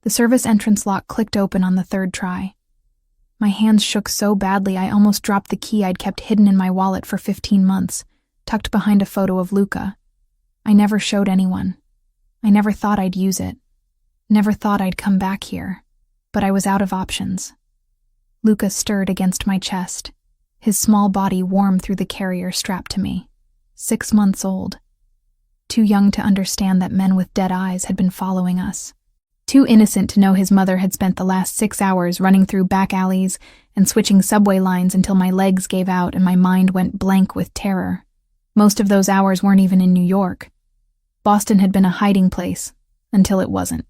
The service entrance lock clicked open on the third try. My hands shook so badly I almost dropped the key I'd kept hidden in my wallet for 15 months, tucked behind a photo of Luca. I never showed anyone. I never thought I'd use it. Never thought I'd come back here. But I was out of options. Luca stirred against my chest, his small body warm through the carrier strapped to me. 6 months old. Too young to understand that men with dead eyes had been following us. Too innocent to know his mother had spent the last 6 hours running through back alleys and switching subway lines until my legs gave out and my mind went blank with terror. Most of those hours weren't even in New York. Boston had been a hiding place, until it wasn't.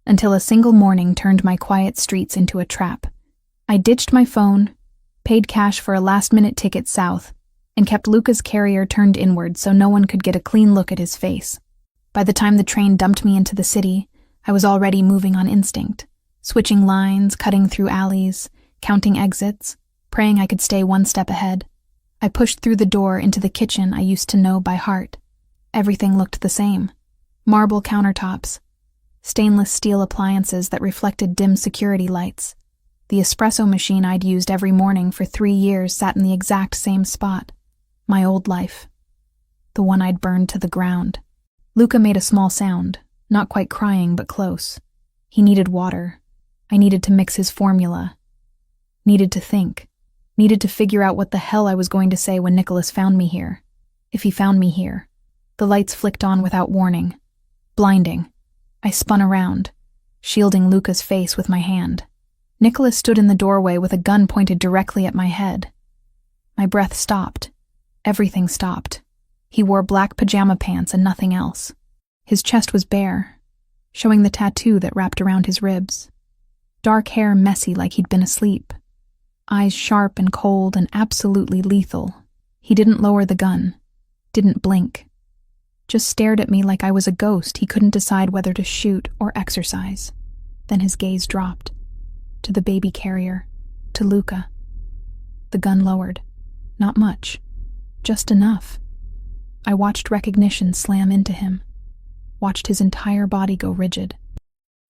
Until a single morning turned my quiet streets into a trap. I ditched my phone, paid cash for a last-minute ticket south, and kept Luca's carrier turned inward so no one could get a clean look at his face. By the time the train dumped me into the city, I was already moving on instinct, switching lines, cutting through alleys, counting exits, praying I could stay one step ahead. I pushed through the door into the kitchen I used to know by heart. Everything looked the same. Marble countertops, stainless steel appliances that reflected dim security lights. The espresso machine I'd used every morning for 3 years sat in the exact same spot. My old life. The one I'd burned to the ground. Luca made a small sound, not quite crying but close. He needed water. I needed to mix his formula. Needed to think. Needed to figure out what the hell I was going to say when Nicholas found me here. If he found me here. The lights flicked on without warning. Blinding. I spun around, shielding Luca's face with my hand. Nicholas stood in the doorway with a gun pointed directly at my head. My breath stopped. Everything stopped. He wore black pajama pants and nothing else. His chest was bare, showing the tattoo that wrapped around his ribs. Dark hair messy like he'd been asleep. Eyes sharp and cold and absolutely lethal. He didn't lower the gun. Didn't blink. Just stared at me like I was a ghost he couldn't decide whether to shoot or exercise. Then his gaze dropped. To the baby carrier. To Luca. The gun lowered. Not much. Just enough. I watched recognition slam into him. Watched his entire body go rigid.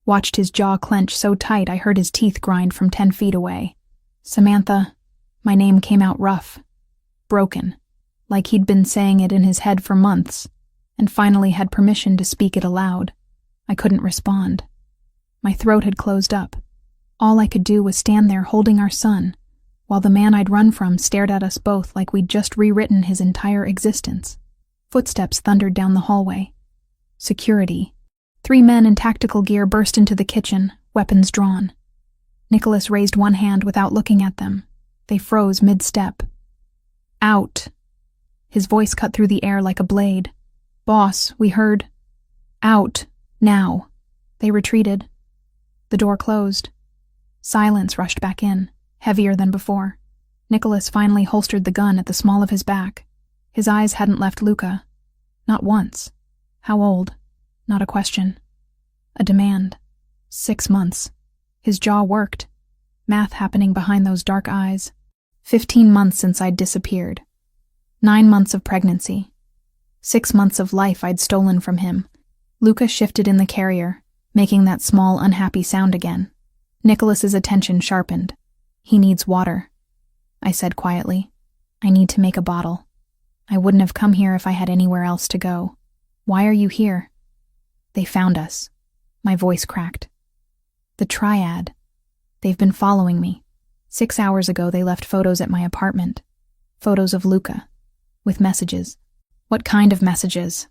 Watched his jaw clench so tight I heard his teeth grind from 10 feet away. Samantha. My name came out rough. Broken. Like he'd been saying it in his head for months. And finally had permission to speak it aloud. I couldn't respond. My throat had closed up. All I could do was stand there holding our son, while the man I'd run from stared at us both like we'd just rewritten his entire existence. Footsteps thundered down the hallway. Security. 3 men in tactical gear burst into the kitchen, weapons drawn. Nicholas raised one hand without looking at them. They froze mid-step. Out. His voice cut through the air like a blade. Boss, we heard. Out. Now. They retreated. The door closed. Silence rushed back in, heavier than before. Nicholas finally holstered the gun at the small of his back. His eyes hadn't left Luca. Not once. How old? Not a question. A demand. 6 months. His jaw worked. Math happening behind those dark eyes. 15 months since I'd disappeared. 9 months of pregnancy. 6 months of life I'd stolen from him. Luca shifted in the carrier, making that small, unhappy sound again. Nicholas's attention sharpened. He needs water. I said quietly. I need to make a bottle. I wouldn't have come here if I had anywhere else to go. Why are you here? They found us. My voice cracked. The triad. They've been following me. 6 hours ago they left photos at my apartment. Photos of Luca. With messages. What kind of messages?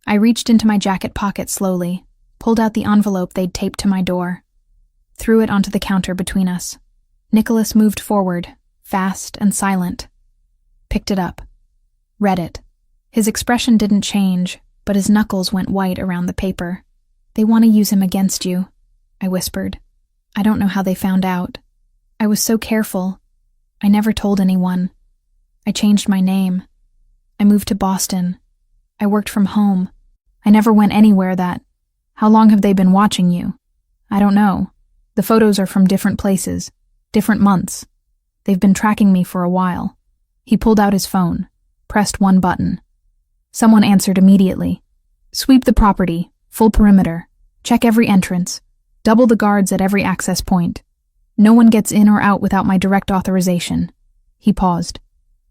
I reached into my jacket pocket slowly, pulled out the envelope they'd taped to my door, threw it onto the counter between us. Nicholas moved forward, fast and silent. Picked it up. Read it. His expression didn't change, but his knuckles went white around the paper. They want to use him against you, I whispered. I don't know how they found out. I was so careful. I never told anyone. I changed my name. I moved to Boston. I worked from home. I never went anywhere that... How long have they been watching you? I don't know. The photos are from different places, different months. They've been tracking me for a while. He pulled out his phone, pressed one button. Someone answered immediately. Sweep the property, full perimeter. Check every entrance. Double the guards at every access point. No one gets in or out without my direct authorization." He paused.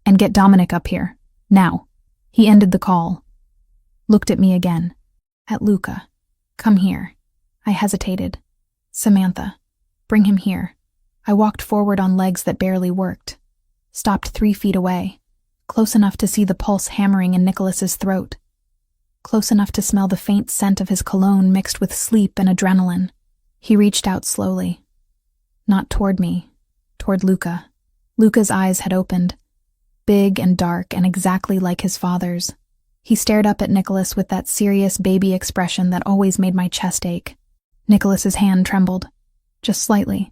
"And get Dominic up here. Now." He ended the call. Looked at me again. "At Luca. Come here." I hesitated. "Samantha, bring him here." I walked forward on legs that barely worked. Stopped 3 feet away, close enough to see the pulse hammering in Nicholas's throat. Close enough to smell the faint scent of his cologne mixed with sleep and adrenaline. He reached out slowly. Not toward me, toward Luca. Luca's eyes had opened, big and dark and exactly like his father's. He stared up at Nicholas with that serious baby expression that always made my chest ache. Nicholas's hand trembled, just slightly,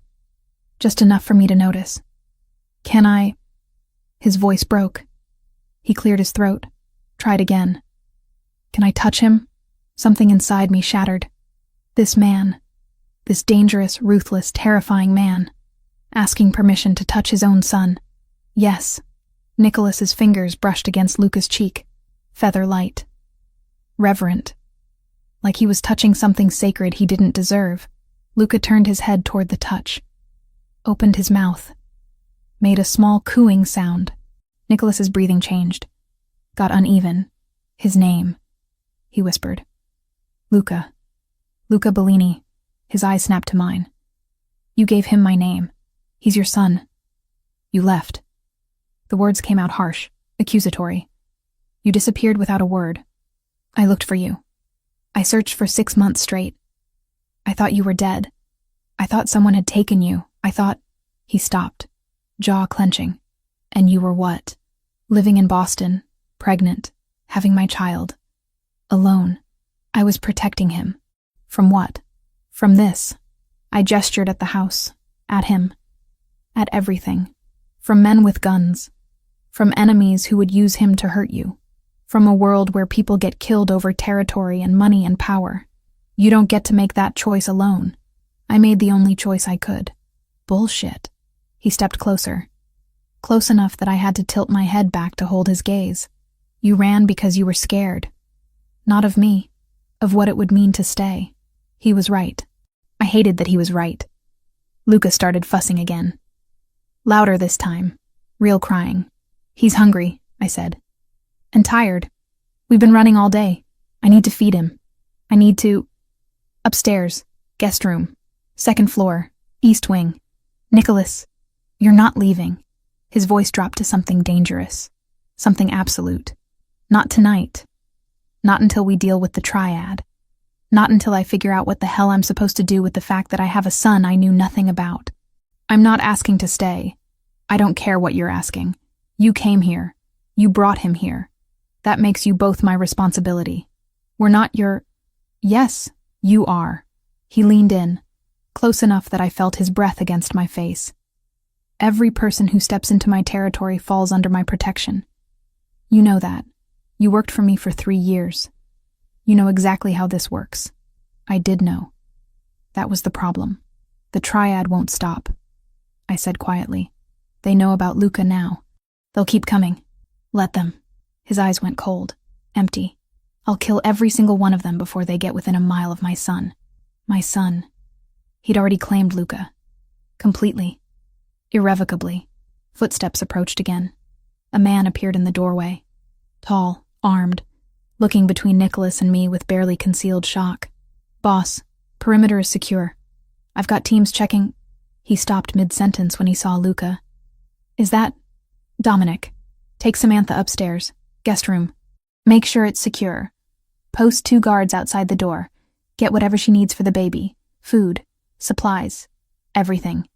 just enough for me to notice. "Can I?" His voice broke. He cleared his throat, tried again. "Can I touch him?" Something inside me shattered. This man, this dangerous, ruthless, terrifying man, asking permission to touch his own son. Yes. Nicholas's fingers brushed against Luca's cheek, feather light. Reverent. Like he was touching something sacred he didn't deserve. Luca turned his head toward the touch, opened his mouth, made a small cooing sound. Nicholas's breathing changed, got uneven. "His name," he whispered. "Luca. Luca Bellini." His eyes snapped to mine. "You gave him my name. He's your son. You left." The words came out harsh, accusatory. "You disappeared without a word. I looked for you. I searched for 6 months straight. I thought you were dead. I thought someone had taken you. I thought—" He stopped, jaw clenching. "And you were what?" "Living in Boston, pregnant, having my child. Alone. I was protecting him. From what?" "From this." I gestured at the house, at him, at everything. "From men with guns. From enemies who would use him to hurt you. From a world where people get killed over territory and money and power. You don't get to make that choice alone. I made the only choice I could." "Bullshit." He stepped closer. Close enough that I had to tilt my head back to hold his gaze. "You ran because you were scared. Not of me, of what it would mean to stay." He was right. I hated that he was right. Luca started fussing again. Louder this time. Real crying. "He's hungry," I said. "And tired. We've been running all day. I need to feed him. I need to—" "Upstairs. Guest room. 2nd floor. East wing. Nicholas, you're not leaving." His voice dropped to something dangerous. Something absolute. "Not tonight. Not until we deal with the triad. Not until I figure out what the hell I'm supposed to do with the fact that I have a son I knew nothing about. I'm not asking to stay. I don't care what you're asking. You came here. You brought him here. That makes you both my responsibility. We're not your—" "Yes, you are." He leaned in, close enough that I felt his breath against my face. "Every person who steps into my territory falls under my protection. You know that. You worked for me for 3 years. You know exactly how this works." I did know. That was the problem. "The triad won't stop," I said quietly. "They know about Luca now. They'll keep coming. Let them." His eyes went cold, empty. "I'll kill every single one of them before they get within a mile of my son." My son. He'd already claimed Luca. Completely. Irrevocably. Footsteps approached again. A man appeared in the doorway. Tall, armed, looking between Nicholas and me with barely concealed shock. "Boss, perimeter is secure. I've got teams checking—" He stopped mid-sentence when he saw Luca. "Is that—" "Dominic. Take Samantha upstairs. Guest room. Make sure it's secure. Post 2 guards outside the door. Get whatever she needs for the baby. Food. Supplies. Everything.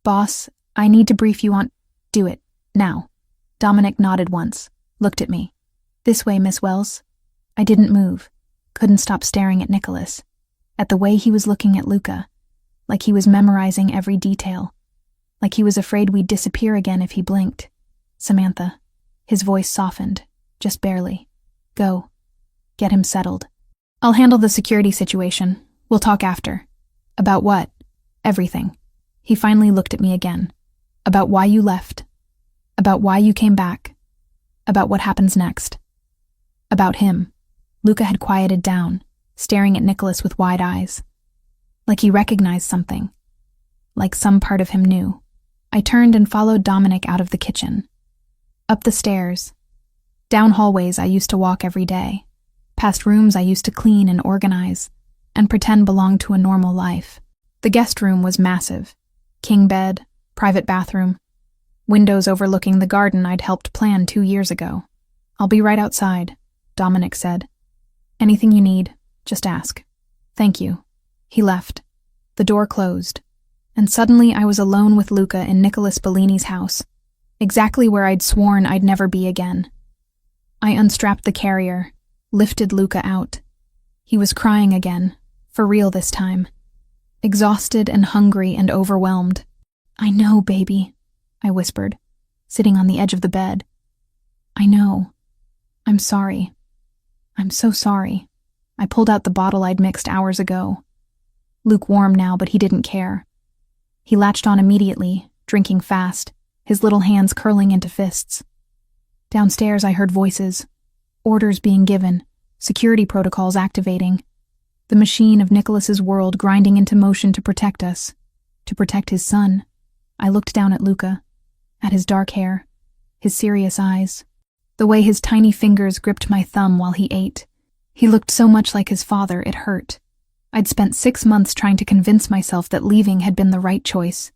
Boss, I need to brief you on—" "Do it. Now." Dominic nodded once, looked at me. "This way, Miss Wells." I didn't move. Couldn't stop staring at Nicholas. At the way he was looking at Luca. Like he was memorizing every detail. Like he was afraid we'd disappear again if he blinked. "Samantha." His voice softened, just barely. "Go. Get him settled. I'll handle the security situation. We'll talk after." "About what?" "Everything." He finally looked at me again. "About why you left. About why you came back. About what happens next. About him." Luca had quieted down, staring at Nicholas with wide eyes. like he recognized something, like some part of him knew. I turned and followed Dominic out of the kitchen. Up the stairs, down hallways I used to walk every day, past rooms I used to clean and organize, and pretend belonged to a normal life. The guest room was massive. King bed, private bathroom, windows overlooking the garden I'd helped plan 2 years ago. "I'll be right outside," Dominic said. "Anything you need, just ask." "Thank you." He left. The door closed, and suddenly I was alone with Luca in Nicholas Bellini's house, exactly where I'd sworn I'd never be again. I unstrapped the carrier, lifted Luca out. He was crying again, for real this time. Exhausted and hungry and overwhelmed. "I know, baby," I whispered, sitting on the edge of the bed. "I know. I'm sorry. I'm so sorry." I pulled out the bottle I'd mixed hours ago. Lukewarm now, but he didn't care. He latched on immediately, drinking fast, his little hands curling into fists. Downstairs I heard voices, orders being given, security protocols activating. The machine of Nicholas's world grinding into motion to protect us, to protect his son. I looked down at Luca, at his dark hair, his serious eyes, the way his tiny fingers gripped my thumb while he ate. He looked so much like his father, it hurt. I'd spent 6 months trying to convince myself that leaving had been the right choice,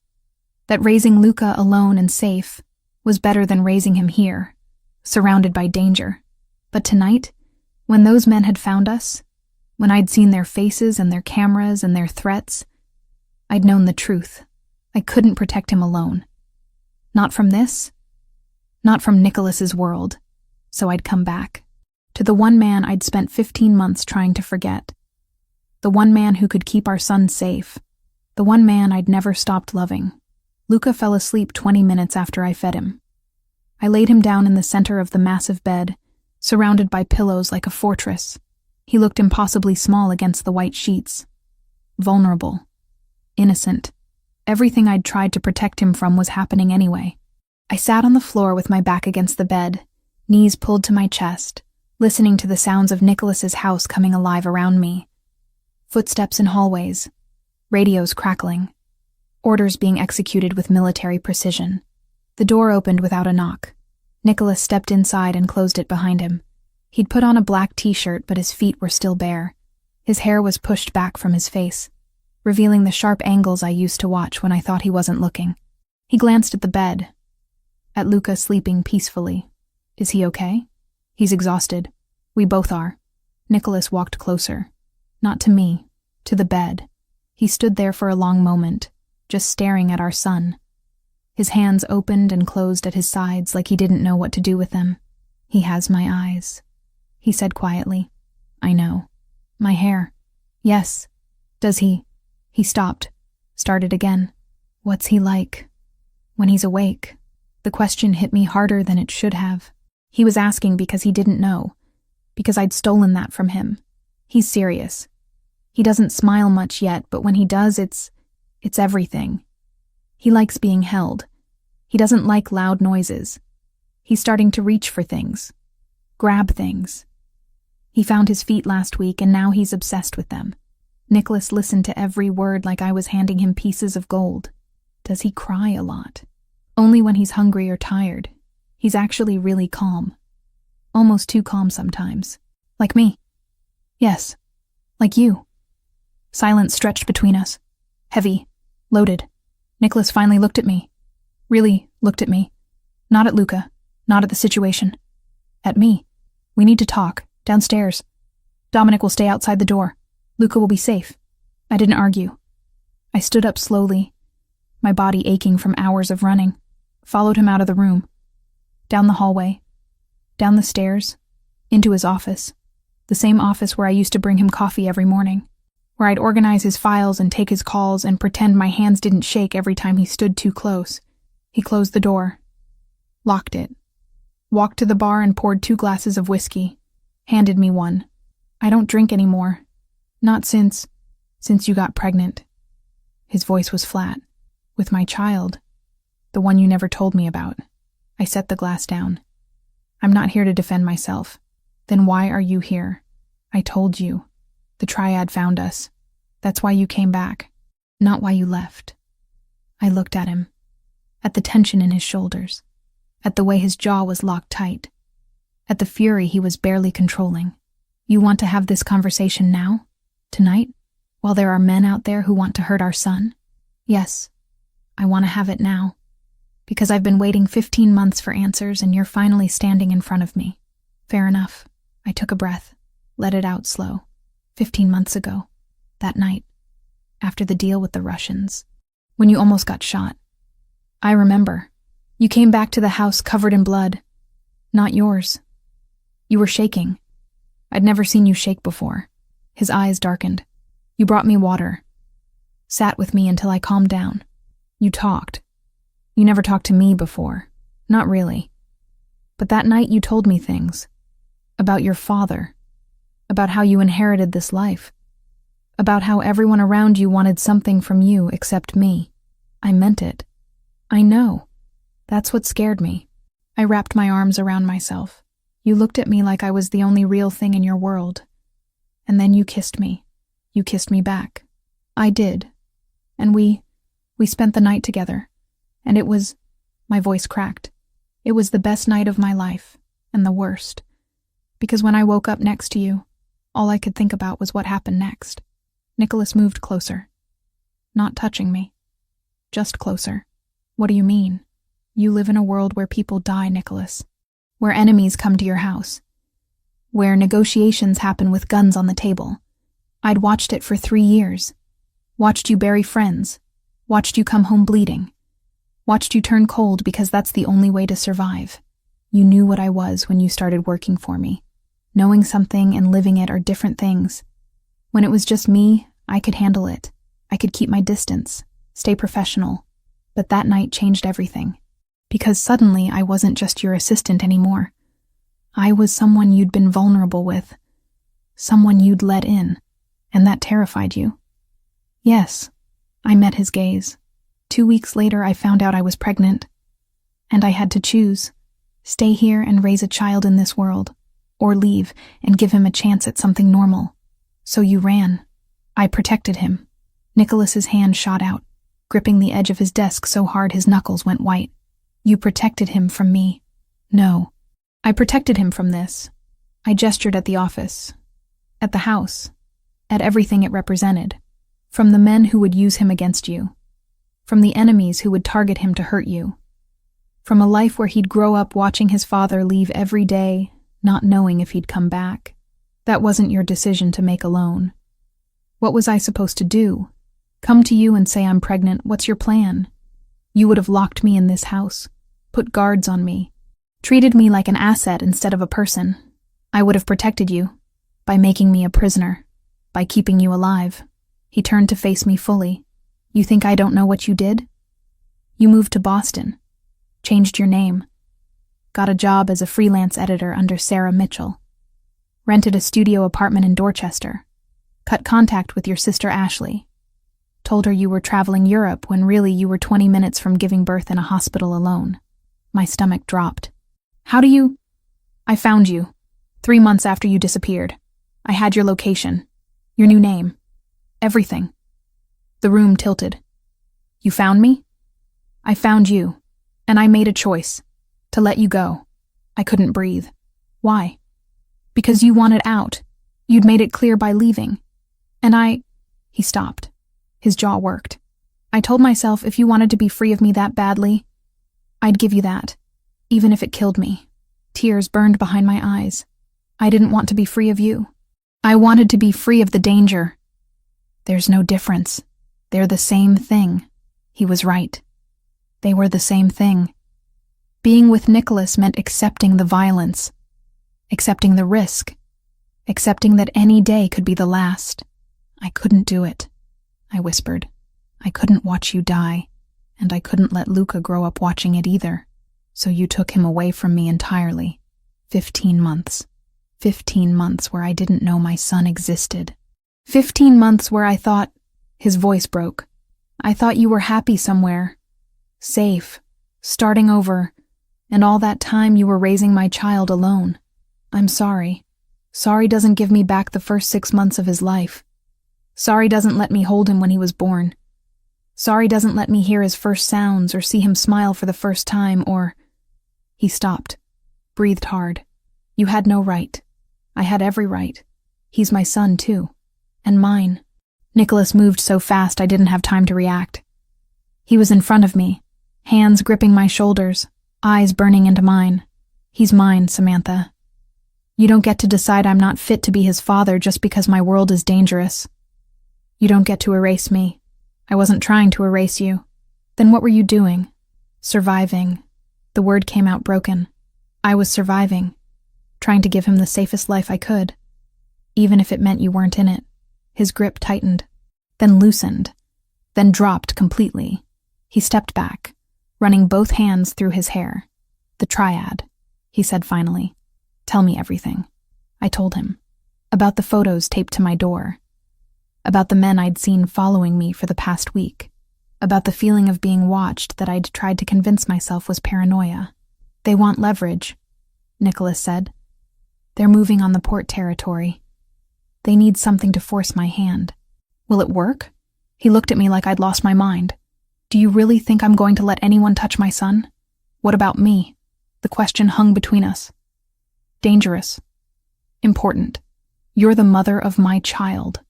that raising Luca alone and safe was better than raising him here, surrounded by danger. But tonight, when those men had found us, when I'd seen their faces and their cameras and their threats, I'd known the truth. I couldn't protect him alone. Not from this, not from Nicholas's world. So I'd come back. To the one man I'd spent 15 months trying to forget. The one man who could keep our son safe. The one man I'd never stopped loving. Luca fell asleep 20 minutes after I fed him. I laid him down in the center of the massive bed, surrounded by pillows like a fortress. He looked impossibly small against the white sheets. Vulnerable. Innocent. Everything I'd tried to protect him from was happening anyway. I sat on the floor with my back against the bed, knees pulled to my chest, listening to the sounds of Nicholas's house coming alive around me. Footsteps in hallways, radios crackling, orders being executed with military precision. The door opened without a knock. Nicholas stepped inside and closed it behind him. He'd put on a black t-shirt, but his feet were still bare. His hair was pushed back from his face, revealing the sharp angles I used to watch when I thought he wasn't looking. He glanced at the bed, at Luca sleeping peacefully. "Is he okay?" "He's exhausted. We both are." Nicholas walked closer. Not to me, to the bed. He stood there for a long moment, just staring at our son. His hands opened and closed at his sides like he didn't know what to do with them. "He has my eyes," he said quietly. "I know. My hair." "Yes. Does he?" He stopped, started again. "What's he like when he's awake?" The question hit me harder than it should have. He was asking because he didn't know, because I'd stolen that from him. He's serious. He doesn't smile much yet, but when he does, it's everything. He likes being held. He doesn't like loud noises. He's starting to reach for things, grab things. He found his feet last week, and now he's obsessed with them. Nicholas listened to every word like I was handing him pieces of gold. Does he cry a lot? Only when he's hungry or tired. He's actually really calm. Almost too calm sometimes. Like me. Yes, like you. Silence stretched between us. Heavy, loaded. Nicholas finally looked at me. Really looked at me. Not at Luca. Not at the situation. At me. "We need to talk. Downstairs. Dominic will stay outside the door. Luca will be safe." I didn't argue. I stood up slowly, my body aching from hours of running, followed him out of the room. Down the hallway. Down the stairs. Into his office. The same office where I used to bring him coffee every morning. Where I'd organize his files and take his calls and pretend my hands didn't shake every time he stood too close. He closed the door. Locked it. Walked to the bar and poured 2 glasses of whiskey. Handed me one. "I don't drink anymore. Not since you got pregnant." His voice was flat. "With my child. The one you never told me about." I set the glass down. "I'm not here to defend myself." "Then why are you here?" "I told you. The triad found us. That's why you came back, not why you left. I looked at him, at the tension in his shoulders, at the way his jaw was locked tight, at the fury he was barely controlling. You want to have this conversation now? Tonight? While there are men out there who want to hurt our son? Yes, I want to have it now. Because I've been waiting 15 months for answers and you're finally standing in front of me. Fair enough. I took a breath, let it out slow. 15 months ago. That night. After the deal with the Russians. When you almost got shot. I remember. You came back to the house covered in blood. Not yours. You were shaking. I'd never seen you shake before. His eyes darkened. You brought me water. Sat with me until I calmed down. You talked. You never talked to me before. Not really. But that night you told me things. About your father. About how you inherited this life. About how everyone around you wanted something from you except me. I meant it. I know. That's what scared me. I wrapped my arms around myself. You looked at me like I was the only real thing in your world. And then you kissed me. You kissed me back. I did. And we spent the night together. And it was, my voice cracked. It was the best night of my life, and the worst. Because when I woke up next to you, all I could think about was what happened next. Nicholas moved closer. Not touching me. Just closer. What do you mean? You live in a world where people die, Nicholas. Where enemies come to your house. Where negotiations happen with guns on the table. I'd watched it for 3 years. Watched you bury friends. Watched you come home bleeding. Watched you turn cold because that's the only way to survive. You knew what I was when you started working for me. Knowing something and living it are different things. When it was just me, I could handle it. I could keep my distance, stay professional. But that night changed everything. Because suddenly I wasn't just your assistant anymore. I was someone you'd been vulnerable with. Someone you'd let in. And that terrified you. Yes, I met his gaze. 2 weeks later, I found out I was pregnant. And I had to choose. Stay here and raise a child in this world. Or leave and give him a chance at something normal. So you ran. I protected him. Nicholas's hand shot out, gripping the edge of his desk so hard his knuckles went white. You protected him from me. No. I protected him from this. I gestured at the office. At the house. At everything it represented. From the men who would use him against you. From the enemies who would target him to hurt you. From a life where he'd grow up watching his father leave every day, not knowing if he'd come back. That wasn't your decision to make alone. What was I supposed to do? Come to you and say I'm pregnant, what's your plan? You would have locked me in this house, put guards on me, treated me like an asset instead of a person. I would have protected you, by making me a prisoner, by keeping you alive. He turned to face me fully. You think I don't know what you did? You moved to Boston, changed your name, got a job as a freelance editor under Sarah Mitchell, rented a studio apartment in Dorchester, cut contact with your sister Ashley, told her you were traveling Europe when really you were 20 minutes from giving birth in a hospital alone. My stomach dropped. How do you? I found you, 3 months after you disappeared. I had your location, your new name, everything. The room tilted. You found me? I found you, and I made a choice, to let you go. I couldn't breathe. Why? Because you wanted out. You'd made it clear by leaving. And He stopped. His jaw worked. I told myself if you wanted to be free of me that badly, I'd give you that, even if it killed me. Tears burned behind my eyes. I didn't want to be free of you. I wanted to be free of the danger. There's no difference. They're the same thing. He was right. They were the same thing. Being with Nicholas meant accepting the violence, accepting the risk, accepting that any day could be the last. I couldn't do it, I whispered. I couldn't watch you die, and I couldn't let Luca grow up watching it either. So you took him away from me entirely. 15 months. 15 months where I didn't know my son existed. 15 months where I thought, his voice broke. I thought you were happy somewhere. Safe. Starting over. And all that time you were raising my child alone. I'm sorry. Sorry doesn't give me back the first 6 months of his life. Sorry doesn't let me hold him when he was born. Sorry doesn't let me hear his first sounds or see him smile for the first time or... He stopped, breathed hard. You had no right. I had every right. He's my son, too. And mine. Nicholas moved so fast I didn't have time to react. He was in front of me, hands gripping my shoulders, eyes burning into mine. He's mine, Samantha. You don't get to decide I'm not fit to be his father just because my world is dangerous. You don't get to erase me. I wasn't trying to erase you. Then what were you doing? Surviving. The word came out broken. I was surviving, trying to give him the safest life I could, even if it meant you weren't in it. His grip tightened, then loosened, then dropped completely. He stepped back, running both hands through his hair. The triad, he said finally. Tell me everything. I told him. About the photos taped to my door. About the men I'd seen following me for the past week. About the feeling of being watched that I'd tried to convince myself was paranoia. They want leverage, Nicholas said. They're moving on the port territory. They need something to force my hand. Will it work? He looked at me like I'd lost my mind. Do you really think I'm going to let anyone touch my son? What about me? The question hung between us. Dangerous. Important. You're the mother of my child,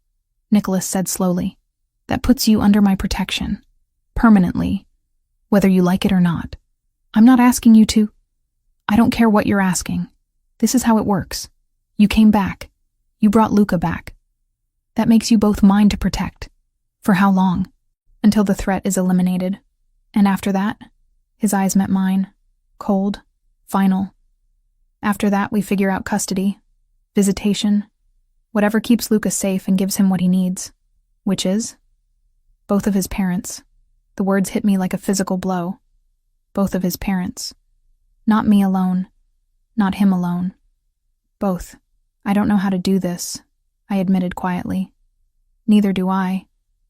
Nicholas said slowly. That puts you under my protection. Permanently. Whether you like it or not. I'm not asking you to. I don't care what you're asking. This is how it works. You came back. You brought Luca back. That makes you both mine to protect. For how long? Until the threat is eliminated. And after that? His eyes met mine. Cold. Final. After that, we figure out custody. Visitation. Whatever keeps Luca safe and gives him what he needs. Which is? Both of his parents. The words hit me like a physical blow. Both of his parents. Not me alone. Not him alone. Both. I don't know how to do this, I admitted quietly. Neither do I,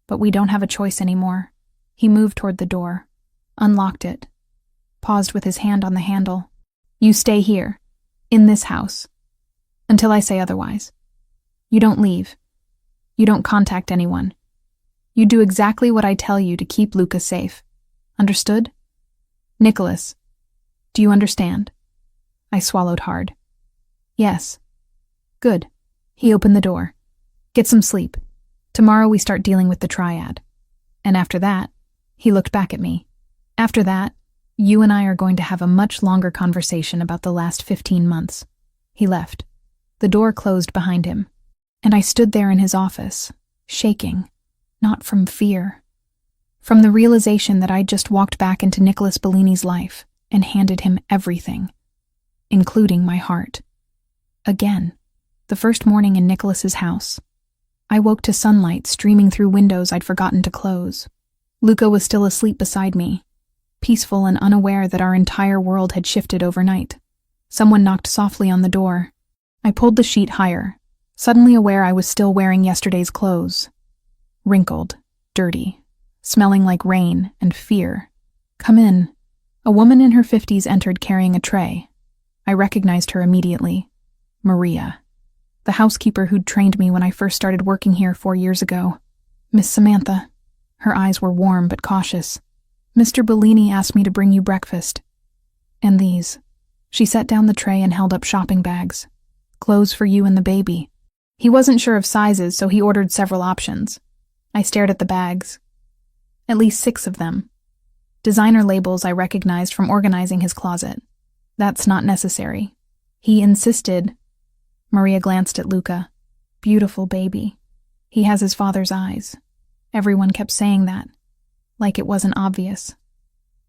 but we don't have a choice anymore. He moved toward the door, unlocked it, paused with his hand on the handle. You stay here, in this house, until I say otherwise. You don't leave. You don't contact anyone. You do exactly what I tell you to keep Luca safe. Understood? Nicholas, do you understand? I swallowed hard. Yes. Good. He opened the door. Get some sleep. Tomorrow we start dealing with the triad. And after that, he looked back at me. After that, you and I are going to have a much longer conversation about the last 15 months. He left. The door closed behind him. And I stood there in his office, shaking, not from fear, from the realization that I'd just walked back into Nicholas Bellini's life and handed him everything, including my heart. Again, the first morning in Nicholas's house. I woke to sunlight streaming through windows I'd forgotten to close. Luca was still asleep beside me, peaceful and unaware that our entire world had shifted overnight. Someone knocked softly on the door. I pulled the sheet higher, suddenly aware I was still wearing yesterday's clothes. Wrinkled, dirty, smelling like rain and fear. Come in. A woman in her 50s entered carrying a tray. I recognized her immediately. Maria. The housekeeper who'd trained me when I first started working here 4 years ago. Miss Samantha. Her eyes were warm but cautious. Mr. Bellini asked me to bring you breakfast. And these. She set down the tray and held up shopping bags. Clothes for you and the baby. He wasn't sure of sizes, so he ordered several options. I stared at the bags. At least 6 of them. Designer labels I recognized from organizing his closet. That's not necessary. He insisted. Maria glanced at Luca. Beautiful baby. He has his father's eyes. Everyone kept saying that. Like it wasn't obvious.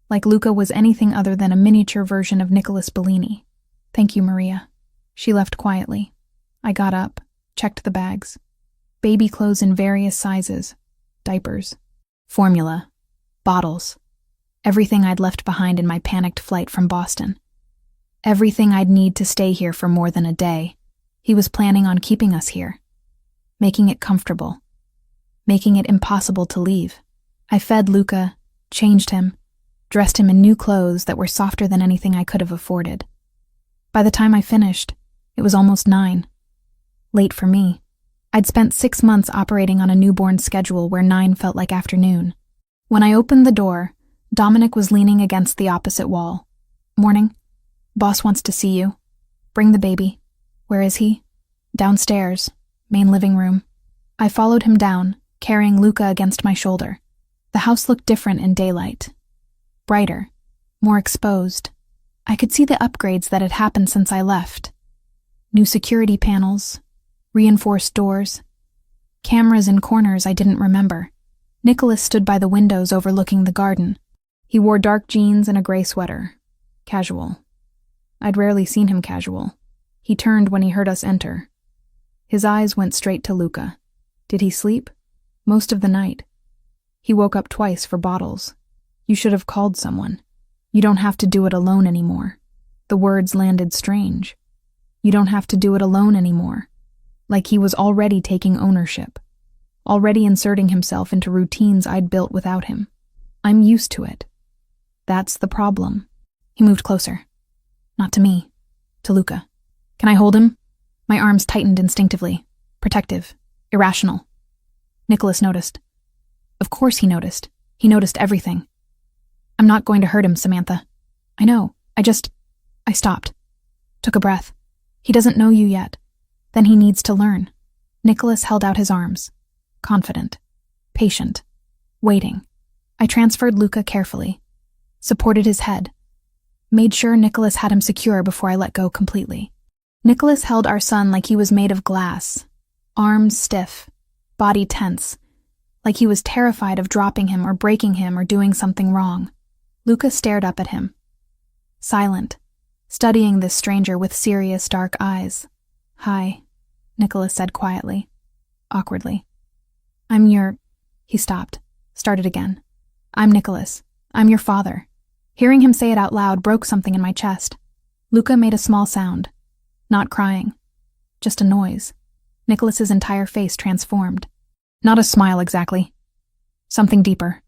Like Luca was anything other than a miniature version of Nicholas Bellini. Thank you, Maria. She left quietly. I got up, checked the bags. Baby clothes in various sizes. Diapers. Formula. Bottles. Everything I'd left behind in my panicked flight from Boston. Everything I'd need to stay here for more than a day. He was planning on keeping us here. Making it comfortable. Making it impossible to leave. I fed Luca, changed him, dressed him in new clothes that were softer than anything I could have afforded. By the time I finished, it was almost 9. Late for me. I'd spent 6 months operating on a newborn schedule where 9 felt like afternoon. When I opened the door, Dominic was leaning against the opposite wall. "Morning. Boss wants to see you. Bring the baby." "Where is he?" "Downstairs. Main living room." I followed him down, carrying Luca against my shoulder. The house looked different in daylight. Brighter. More exposed. I could see the upgrades that had happened since I left. New security panels. Reinforced doors. Cameras in corners I didn't remember. Nicholas stood by the windows overlooking the garden. He wore dark jeans and a gray sweater. Casual. I'd rarely seen him casual. He turned when he heard us enter. His eyes went straight to Luca. Did he sleep? Most of the night. He woke up twice for bottles. "You should have called someone. You don't have to do it alone anymore." The words landed strange. You don't have to do it alone anymore. Like he was already taking ownership. Already inserting himself into routines I'd built without him. I'm used to it. That's the problem. He moved closer. Not to me. To Luca. "Can I hold him?" My arms tightened instinctively. Protective. Irrational. Nicholas noticed. Of course he noticed. He noticed everything. "I'm not going to hurt him, Samantha." "I know. I stopped. Took a breath. He doesn't know you yet. Then he needs to learn." Nicholas held out his arms. Confident. Patient. Waiting. I transferred Luca carefully. Supported his head. Made sure Nicholas had him secure before I let go completely. Nicholas held our son like he was made of glass. Arms stiff. Body tense. Like he was terrified of dropping him or breaking him or doing something wrong. Luca stared up at him. Silent. Studying this stranger with serious, dark eyes. "Hi," Nicholas said quietly. Awkwardly. He stopped. Started again. "I'm Nicholas. I'm your father." Hearing him say it out loud broke something in my chest. Luca made a small sound. Not crying. Just a noise. Nicholas's entire face transformed. Not a smile exactly. Something deeper.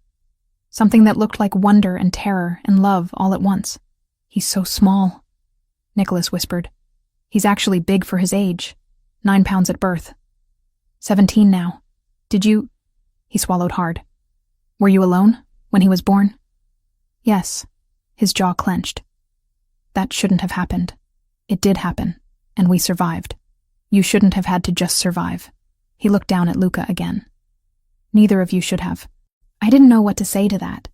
Something that looked like wonder and terror and love all at once. "He's so small," Nicholas whispered. "He's actually big for his age. 9 pounds at birth. 17 now. Did you—" He swallowed hard. "Were you alone when he was born?" "Yes." His jaw clenched. "That shouldn't have happened. It did happen, and we survived. You shouldn't have had to just survive." He looked down at Luca again. "Neither of you should have." I didn't know what to say to that.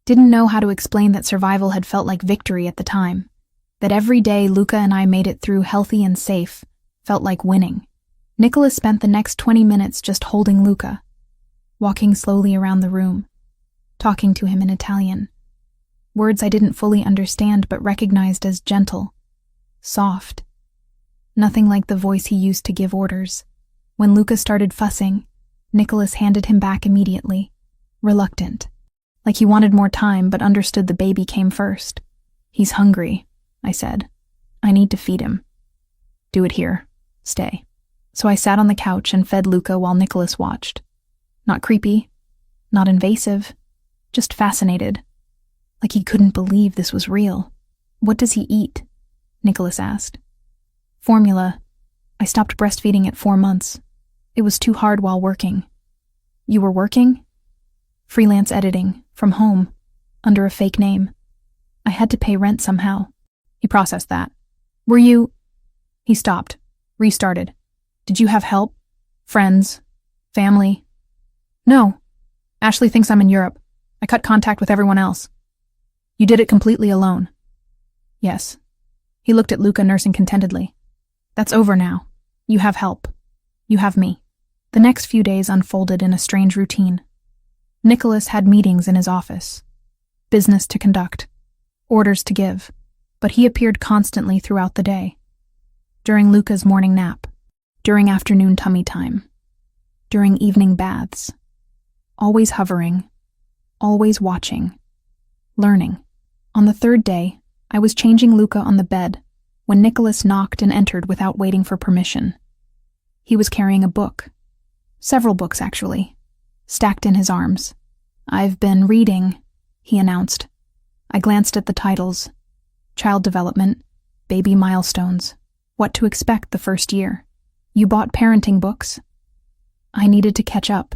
Didn't know how to explain that survival had felt like victory at the time. That every day Luca and I made it through healthy and safe felt like winning. Nicholas spent the next 20 minutes just holding Luca, walking slowly around the room, talking to him in Italian. Words I didn't fully understand but recognized as gentle, soft. Nothing like the voice he used to give orders. When Luca started fussing, Nicholas handed him back immediately, reluctant, like he wanted more time but understood the baby came first. "He's hungry," I said. "I need to feed him." "Do it here. Stay." So I sat on the couch and fed Luca while Nicholas watched. Not creepy, not invasive, just fascinated. Like he couldn't believe this was real. "What does he eat?" Nicholas asked. "Formula. I stopped breastfeeding at 4 months. It was too hard while working." "You were working?" "Freelance editing, from home, under a fake name. I had to pay rent somehow." He processed that. "Were you—" He stopped, restarted. "Did you have help? Friends? Family?" "No. Ashley thinks I'm in Europe. I cut contact with everyone else." "You did it completely alone?" "Yes." He looked at Luca nursing contentedly. "That's over now. You have help. You have me." The next few days unfolded in a strange routine. Nicholas had meetings in his office. Business to conduct. Orders to give. But he appeared constantly throughout the day. During Luca's morning nap. During afternoon tummy time. During evening baths. Always hovering. Always watching. Learning. On the 3rd day, I was changing Luca on the bed when Nicholas knocked and entered without waiting for permission. He was carrying a book. Several books, actually, stacked in his arms. "I've been reading," he announced. I glanced at the titles. Child Development, Baby Milestones, What to Expect the First Year. You bought parenting books? I needed to catch up.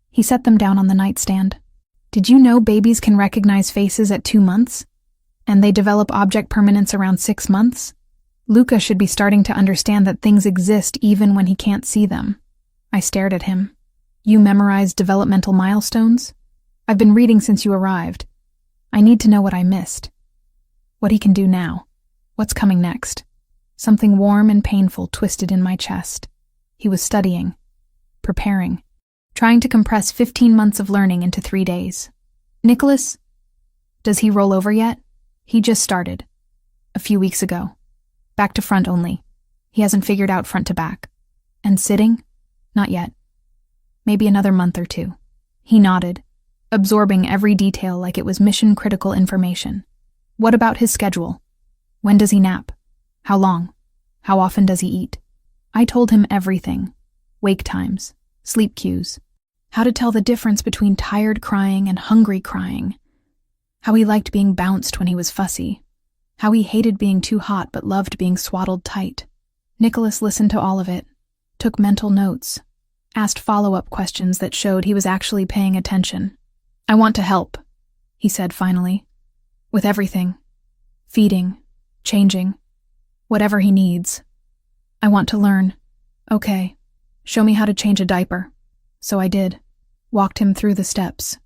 He set them down on the nightstand. Did you know babies can recognize faces at 2 months? And they develop object permanence around 6 months? Luca should be starting to understand that things exist even when he can't see them. I stared at him. You memorized developmental milestones? I've been reading since you arrived. I need to know what I missed. What he can do now. What's coming next? Something warm and painful twisted in my chest. He was studying, preparing, trying to compress 15 months of learning into 3 days. Nicholas? Does he roll over yet? He just started. A few weeks ago. Back to front only. He hasn't figured out front to back. And sitting? Not yet. Maybe another month or 2. He nodded, absorbing every detail like it was mission-critical information. What about his schedule? When does he nap? How long? How often does he eat? I told him everything. Wake times, sleep cues, how to tell the difference between tired crying and hungry crying, how he liked being bounced when he was fussy, how he hated being too hot but loved being swaddled tight. Nicholas listened to all of it, took mental notes, asked follow-up questions that showed he was actually paying attention. I want to help, he said finally. With everything. Feeding, changing, whatever he needs. I want to learn. Okay, show me how to change a diaper. So I did. Walked him through the steps.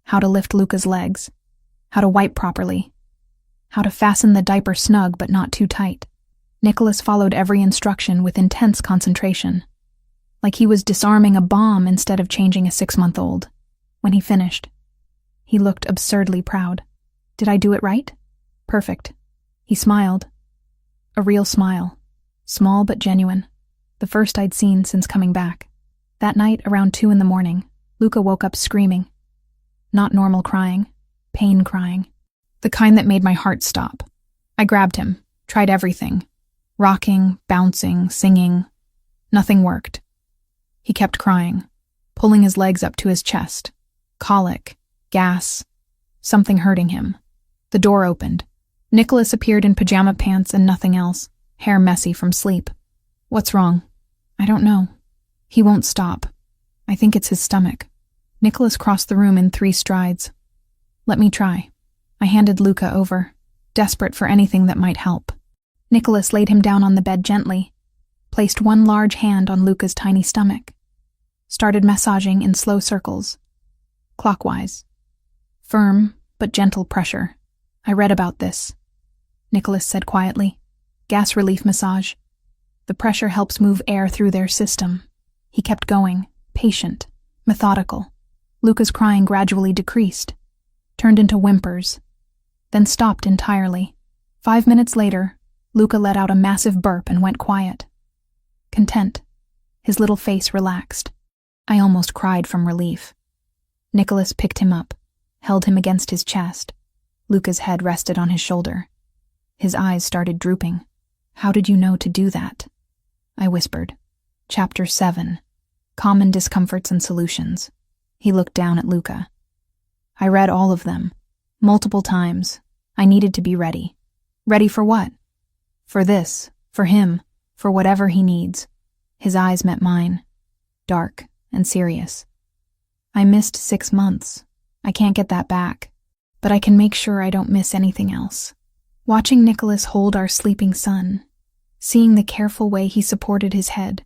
How to lift Luca's legs. How to wipe properly. How to fasten the diaper snug but not too tight. Nicholas followed every instruction with intense concentration. Like he was disarming a bomb instead of changing a 6-month-old. When he finished, he looked absurdly proud. Did I do it right? Perfect. He smiled. A real smile. Small but genuine. The first I'd seen since coming back. That night, around 2 a.m, Luca woke up screaming. Not normal crying. Pain crying. The kind that made my heart stop. I grabbed him. Tried everything. Rocking, bouncing, singing. Nothing worked. He kept crying. Pulling his legs up to his chest. Colic. Gas. Something hurting him. The door opened. Nicholas appeared in pajama pants and nothing else, hair messy from sleep. What's wrong? I don't know. He won't stop. I think it's his stomach. Nicholas crossed the room in 3 strides. Let me try. I handed Luca over, desperate for anything that might help. Nicholas laid him down on the bed gently, placed one large hand on Luca's tiny stomach, started massaging in slow circles, clockwise. Firm, but gentle pressure. I read about this. Nicholas said quietly. Gas relief massage. The pressure helps move air through their system. He kept going, patient, methodical. Luca's crying gradually decreased, turned into whimpers, then stopped entirely. 5 minutes later, Luca let out a massive burp and went quiet. Content. His little face relaxed. I almost cried from relief. Nicholas picked him up, held him against his chest. Luca's head rested on his shoulder. His eyes started drooping. How did you know to do that? I whispered. Chapter 7. Common Discomforts and Solutions. He looked down at Luca. I read all of them. Multiple times. I needed to be ready. Ready for what? For this. For him. For whatever he needs. His eyes met mine. Dark and serious. I missed 6 months. I can't get that back. But I can make sure I don't miss anything else. Watching Nicholas hold our sleeping son, seeing the careful way he supported his head,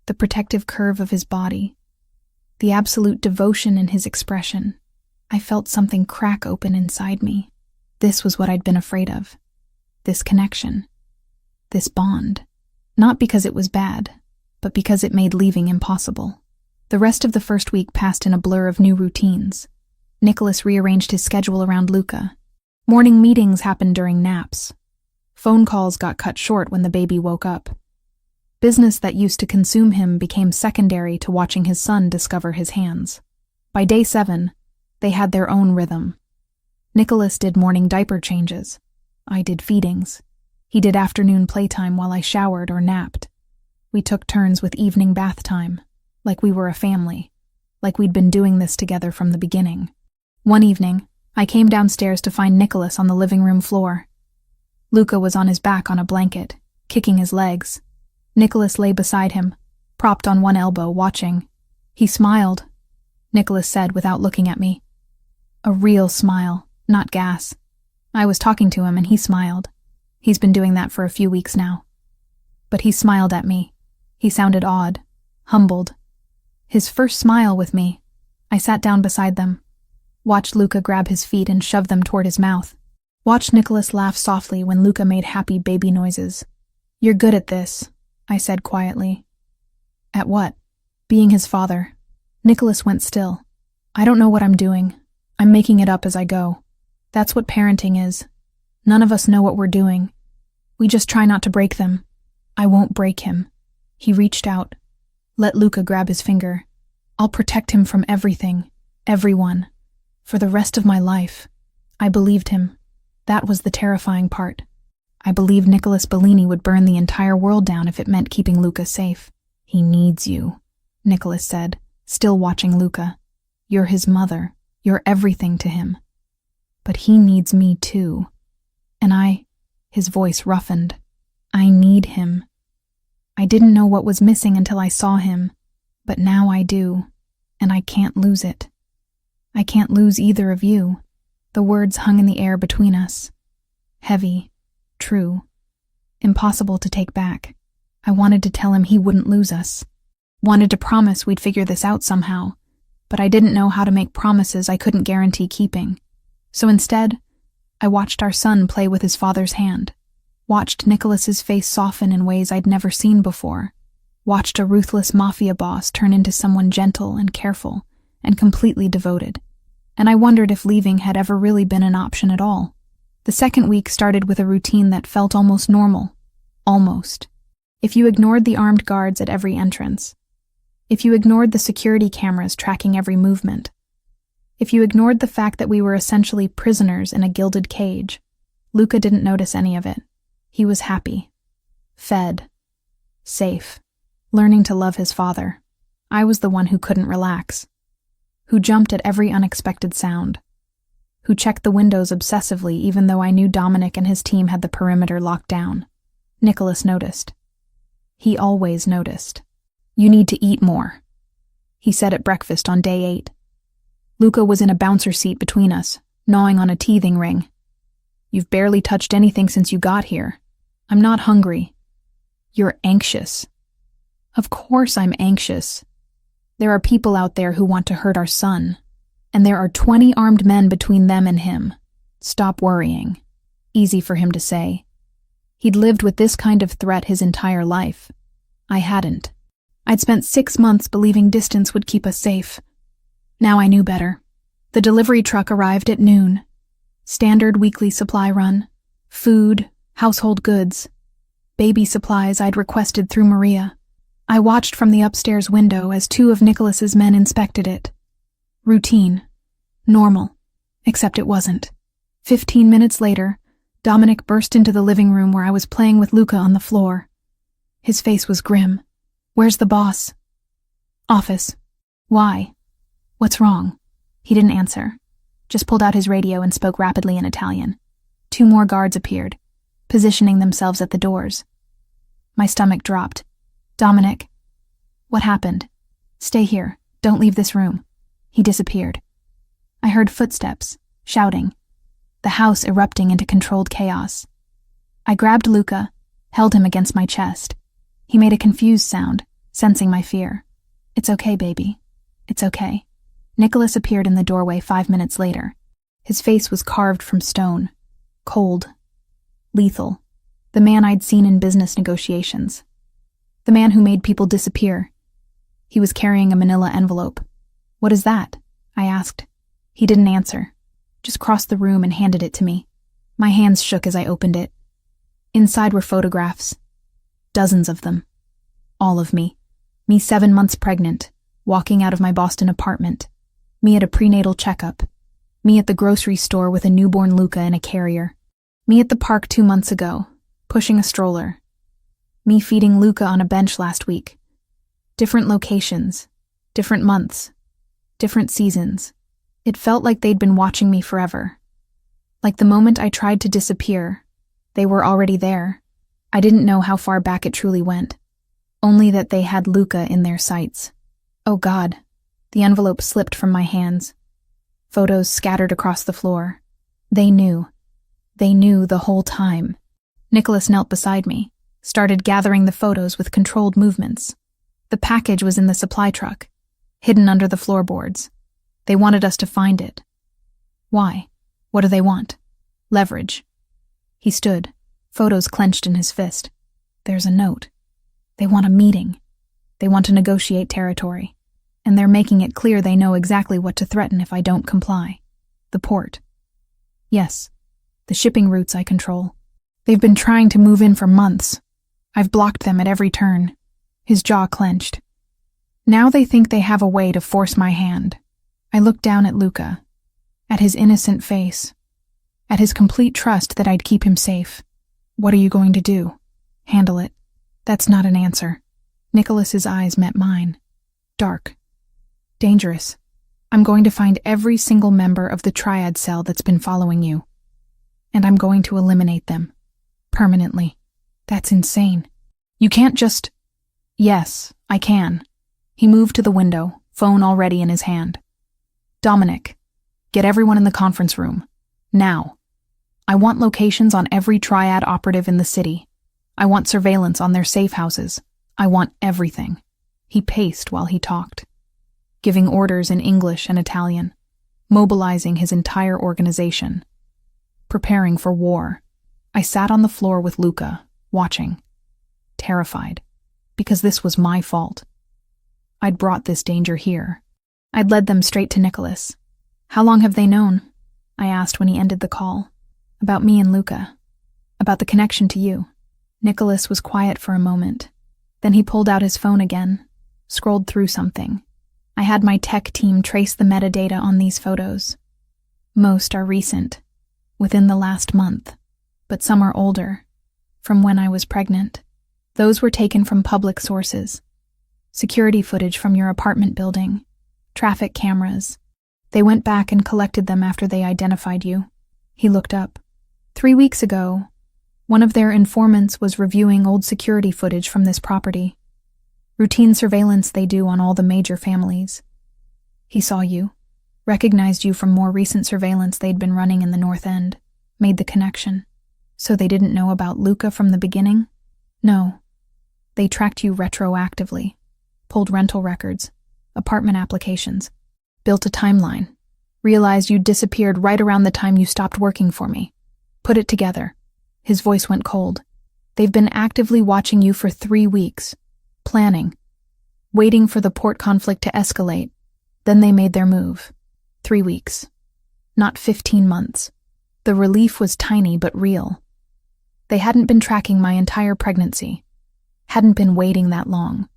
the protective curve of his body, the absolute devotion in his expression, I felt something crack open inside me. This was what I'd been afraid of. This connection. This bond. Not because it was bad, but because it made leaving impossible. The rest of the first week passed in a blur of new routines. Nicholas rearranged his schedule around Luca. Morning meetings happened during naps. Phone calls got cut short when the baby woke up. Business that used to consume him became secondary to watching his son discover his hands. By day 7, they had their own rhythm. Nicholas did morning diaper changes. I did feedings. He did afternoon playtime while I showered or napped. We took turns with evening bath time, like we were a family, like we'd been doing this together from the beginning. One evening, I came downstairs to find Nicholas on the living room floor. Luca was on his back on a blanket, kicking his legs. Nicholas lay beside him, propped on one elbow, watching. He smiled, Nicholas said without looking at me. A real smile, not gas. I was talking to him and he smiled. He's been doing that for a few weeks now. But he smiled at me. He sounded awed, humbled. His first smile with me. I sat down beside them. Watched Luca grab his feet and shove them toward his mouth. Watched Nicholas laugh softly when Luca made happy baby noises. "You're good at this," I said quietly. "At what?" "Being his father." Nicholas went still. "I don't know what I'm doing. I'm making it up as I go. That's what parenting is. None of us know what we're doing. We just try not to break them. I won't break him." He reached out. Let Luca grab his finger. "I'll protect him from everything, everyone, for the rest of my life." I believed him. That was the terrifying part. I believed Nicholas Bellini would burn the entire world down if it meant keeping Luca safe. "He needs you," Nicholas said, still watching Luca. "You're his mother. You're everything to him. But he needs me too. And his voice roughened. I need him. I didn't know what was missing until I saw him, but now I do, and I can't lose it. I can't lose either of you." The words hung in the air between us. Heavy, true, impossible to take back. I wanted to tell him he wouldn't lose us. Wanted to promise we'd figure this out somehow, but I didn't know how to make promises I couldn't guarantee keeping. So instead, I watched our son play with his father's hand. Watched Nicholas's face soften in ways I'd never seen before. Watched a ruthless Mafia boss turn into someone gentle and careful and completely devoted. And I wondered if leaving had ever really been an option at all. The second week started with a routine that felt almost normal. Almost. If you ignored the armed guards at every entrance. If you ignored the security cameras tracking every movement. If you ignored the fact that we were essentially prisoners in a gilded cage. Luca didn't notice any of it. He was happy. Fed. Safe. Learning to love his father. I was the one who couldn't relax. Who jumped at every unexpected sound. Who checked the windows obsessively even though I knew Dominic and his team had the perimeter locked down. Nicholas noticed. He always noticed. "You need to eat more," he said at breakfast on day 8. Luca was in a bouncer seat between us, gnawing on a teething ring. "You've barely touched anything since you got here. I'm not hungry." "You're anxious." "Of course I'm anxious. There are people out there who want to hurt our son, and there are 20 armed men between them and him. Stop worrying." Easy for him to say. He'd lived with this kind of threat his entire life. I hadn't. I'd spent 6 months believing distance would keep us safe. Now I knew better. The delivery truck arrived at noon. Standard weekly supply run. Food, household goods. Baby supplies I'd requested through Maria. I watched from the upstairs window as 2 of Nicholas's men inspected it. Routine. Normal. Except it wasn't. 15 minutes later, Dominic burst into the living room where I was playing with Luca on the floor. His face was grim. "Where's the boss?" "Office." "Why?" "What's wrong?" He didn't answer. Just pulled out his radio and spoke rapidly in Italian. 2 more guards appeared, positioning themselves at the doors. My stomach dropped. "Dominic." "What happened?" "Stay here. Don't leave this room." He disappeared. I heard footsteps, shouting, the house erupting into controlled chaos. I grabbed Luca, held him against my chest. He made a confused sound, sensing my fear. "It's okay, baby. It's okay." Nicholas appeared in the doorway 5 minutes later. His face was carved from stone. Cold. Lethal. The man I'd seen in business negotiations. The man who made people disappear. He was carrying a manila envelope. "What is that?" I asked. He didn't answer. Just crossed the room and handed it to me. My hands shook as I opened it. Inside were photographs. Dozens of them. All of me. Me 7 months pregnant, walking out of my Boston apartment. Me at a prenatal checkup. Me at the grocery store with a newborn Luca in a carrier. Me at the park 2 months ago, pushing a stroller. Me feeding Luca on a bench last week. Different locations. Different months. Different seasons. It felt like they'd been watching me forever. Like the moment I tried to disappear, they were already there. I didn't know how far back it truly went. only that they had Luca in their sights. Oh God. The envelope slipped from my hands. Photos scattered across the floor. They knew. They knew the whole time. Nicholas knelt beside me, started gathering the photos with controlled movements. The package was in the supply truck, hidden under the floorboards. They wanted us to find it. Why? What do they want? Leverage. He stood, photos clenched in his fist. There's a note. They want a meeting. They want to negotiate territory. And they're making it clear they know exactly what to threaten if I don't comply. The port. Yes, the shipping routes I control. They've been trying to move in for months. I've blocked them at every turn. His jaw clenched. Now they think they have a way to force my hand. I looked down at Luca, at his innocent face, at his complete trust that I'd keep him safe. What are you going to do? Handle it. That's not an answer. Nicholas's eyes met mine. Dark. Dangerous. I'm going to find every single member of the triad cell that's been following you. And I'm going to eliminate them. Permanently. That's insane. You can't just... Yes, I can. He moved to the window, phone already in his hand. Dominic, get everyone in the conference room. Now. I want locations on every triad operative in the city. I want surveillance on their safe houses. I want everything. He paced while he talked, giving orders in English and Italian, mobilizing his entire organization, preparing for war. I sat on the floor with Luca, watching, terrified, because this was my fault. I'd brought this danger here. I'd led them straight to Nicholas. How long have they known? I asked when he ended the call. About me and Luca. About the connection to you. Nicholas was quiet for a moment. Then he pulled out his phone again, scrolled through something. I had my tech team trace the metadata on these photos. Most are recent, within the last month, but some are older, from when I was pregnant. Those were taken from public sources. Security footage from your apartment building, traffic cameras. They went back and collected them after they identified you. He looked up. 3 weeks ago, one of their informants was reviewing old security footage from this property. Routine surveillance they do on all the major families. He saw you, recognized you from more recent surveillance they'd been running in the North End, made the connection. So they didn't know about Luca from the beginning? No. They tracked you retroactively, pulled rental records, apartment applications, built a timeline, realized you'd disappeared right around the time you stopped working for me. Put it together. His voice went cold. They've been actively watching you for 3 weeks, planning, waiting for the port conflict to escalate. Then they made their move. 3 weeks. Not 15 months. The relief was tiny but real. They hadn't been tracking my entire pregnancy, hadn't been waiting that long.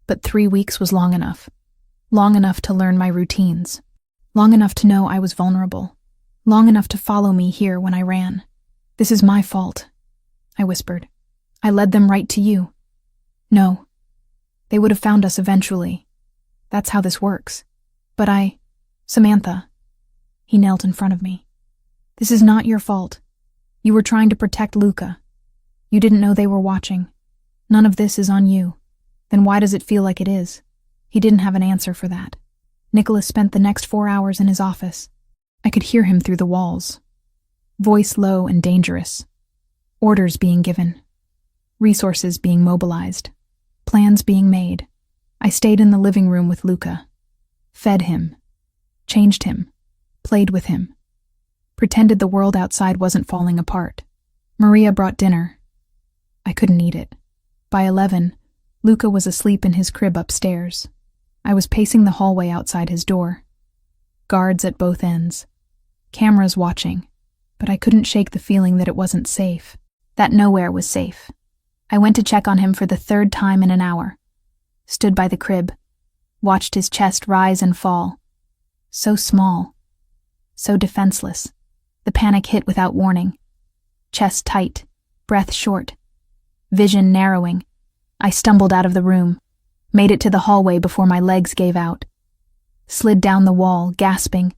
But 3 weeks was long enough to learn my routines, long enough to know I was vulnerable, long enough to follow me here when I ran. This is my fault, I whispered. I led them right to you. No. They would have found us eventually. That's how this works. But Samantha. He knelt in front of me. This is not your fault. You were trying to protect Luca. You didn't know they were watching. None of this is on you. Then why does it feel like it is? He didn't have an answer for that. Nicholas spent the next 4 hours in his office. I could hear him through the walls. Voice low and dangerous. Orders being given. Resources being mobilized. Plans being made. I stayed in the living room with Luca. Fed him. Changed him. Played with him. Pretended the world outside wasn't falling apart. Maria brought dinner. I couldn't eat it. By 11, Luca was asleep in his crib upstairs. I was pacing the hallway outside his door. Guards at both ends. Cameras watching. But I couldn't shake the feeling that it wasn't safe. That nowhere was safe. I went to check on him for the 3rd time in an hour. Stood by the crib. Watched his chest rise and fall. So small. So defenseless. The panic hit without warning. Chest tight. Breath short. Vision narrowing. I stumbled out of the room. Made it to the hallway before my legs gave out. Slid down the wall, gasping.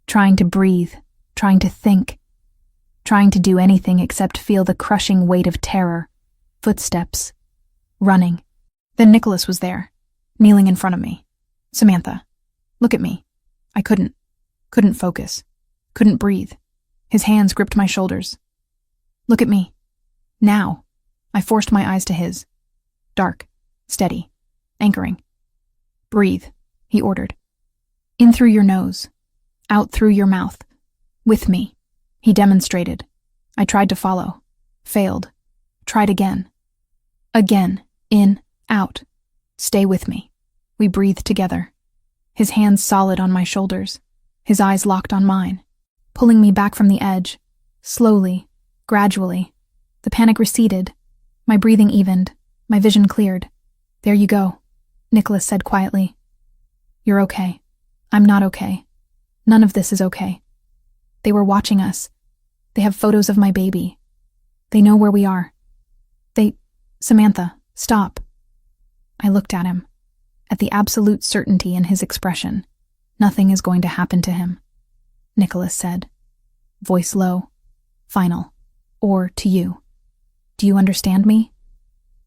Trying to breathe. Trying to think. Trying to do anything except feel the crushing weight of terror. Footsteps. Running. Then Nicholas was there, kneeling in front of me. "Samantha, look at me." I couldn't focus, couldn't breathe. His hands gripped my shoulders. "Look at me. Now." I forced my eyes to his. Dark, steady, anchoring. "Breathe," he ordered. "In through your nose, out through your mouth. With me," he demonstrated. I tried to follow. Failed. Tried again. Again. In, out. "Stay with me." We breathed together. His hands solid on my shoulders. His eyes locked on mine, pulling me back from the edge. Slowly, gradually. The panic receded. My breathing evened. My vision cleared. "There you go," Nicholas said quietly. "You're okay. I'm not okay. None of this is okay. They were watching us. They have photos of my baby. They know where we are. Samantha, stop." I looked at him, at the absolute certainty in his expression. "Nothing is going to happen to him," Nicholas said, voice low, final. "Or to you. Do you understand me?"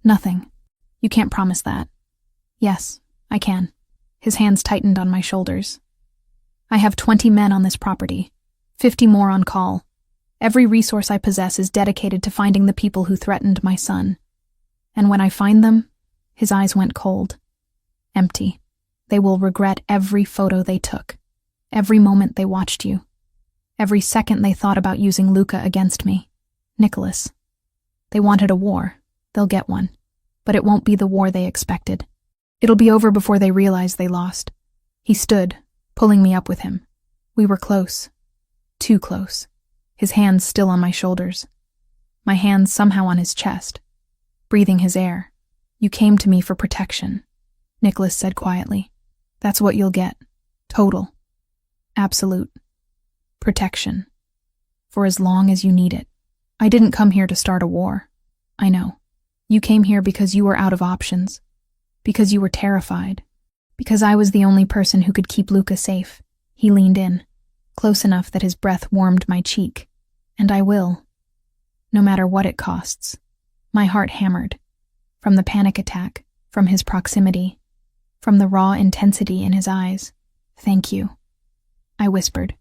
"Nothing. You can't promise that." "Yes, I can." His hands tightened on my shoulders. "I have 20 men on this property, 50 more on call. Every resource I possess is dedicated to finding the people who threatened my son. And when I find them," his eyes went cold, empty. "They will regret every photo they took, every moment they watched you, every second they thought about using Luca against me. Nicholas, they wanted a war. They'll get one. But it won't be the war they expected. It'll be over before they realize they lost." He stood, pulling me up with him. We were close. Too close. His hands still on my shoulders. My hands somehow on his chest. Breathing his air. "You came to me for protection," Nicholas said quietly. "That's what you'll get. Total. Absolute. Protection. For as long as you need it. I didn't come here to start a war. I know. You came here because you were out of options. Because you were terrified. Because I was the only person who could keep Luca safe." He leaned in, close enough that his breath warmed my cheek. "And I will. No matter what it costs." My heart hammered. From the panic attack, from his proximity, from the raw intensity in his eyes. "Thank you," I whispered,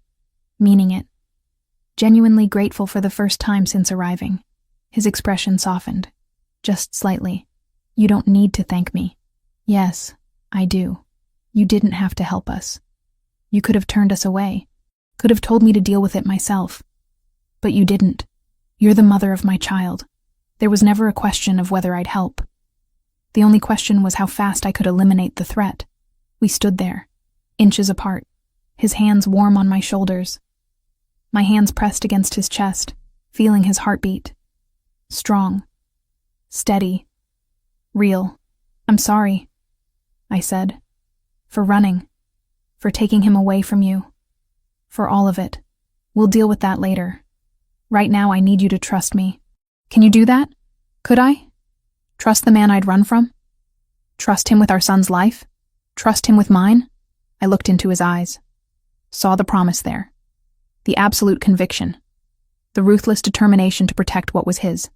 meaning it. Genuinely grateful for the first time since arriving. His expression softened, just slightly. "You don't need to thank me." "Yes, I do. You didn't have to help us. You could have turned us away, could have told me to deal with it myself. But you didn't. You're the mother of my child. There was never a question of whether I'd help. The only question was how fast I could eliminate the threat." We stood there, inches apart, his hands warm on my shoulders. My hands pressed against his chest, feeling his heartbeat. Strong. Steady. Real. "I'm sorry," I said. "For running. For taking him away from you. For all of it. We'll deal with that later. Right now I need you to trust me." "Can you do that? Could I? Trust the man I'd run from? Trust him with our son's life? Trust him with mine?" I looked into his eyes. Saw the promise there. The absolute conviction. The ruthless determination to protect what was his.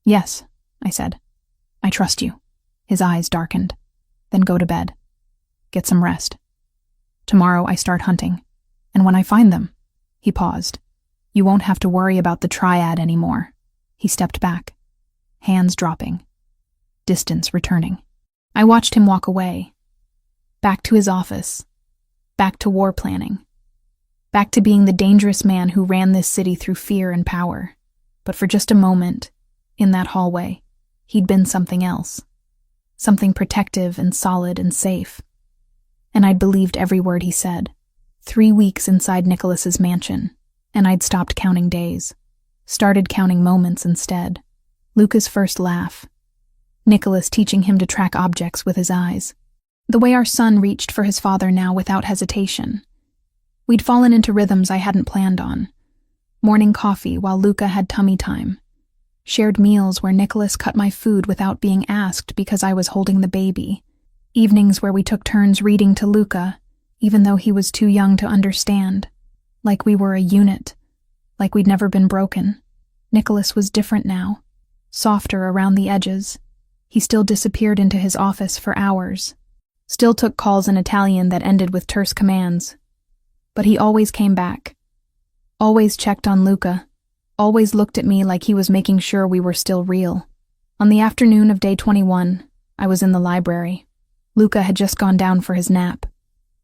"Yes," I said. "I trust you." His eyes darkened. "Then go to bed. Get some rest. Tomorrow I start hunting. And when I find them," he paused, "you won't have to worry about the triad anymore." He stepped back, hands dropping, distance returning. I watched him walk away, back to his office, back to war planning, back to being the dangerous man who ran this city through fear and power. But for just a moment, in that hallway, he'd been something else, something protective and solid and safe. And I'd believed every word he said. 3 weeks inside Nicholas's mansion, and I'd stopped counting days. Started counting moments instead. Luca's first laugh. Nicholas teaching him to track objects with his eyes. The way our son reached for his father now without hesitation. We'd fallen into rhythms I hadn't planned on. Morning coffee while Luca had tummy time. Shared meals where Nicholas cut my food without being asked because I was holding the baby. Evenings where we took turns reading to Luca, even though he was too young to understand. Like we were a unit. Like we'd never been broken. Nicholas was different now. Softer around the edges. He still disappeared into his office for hours, still took calls in Italian that ended with terse commands. But he always came back, always checked on Luca, always looked at me like he was making sure we were still real. On the afternoon of day 21, I was in the library. Luca had just gone down for his nap.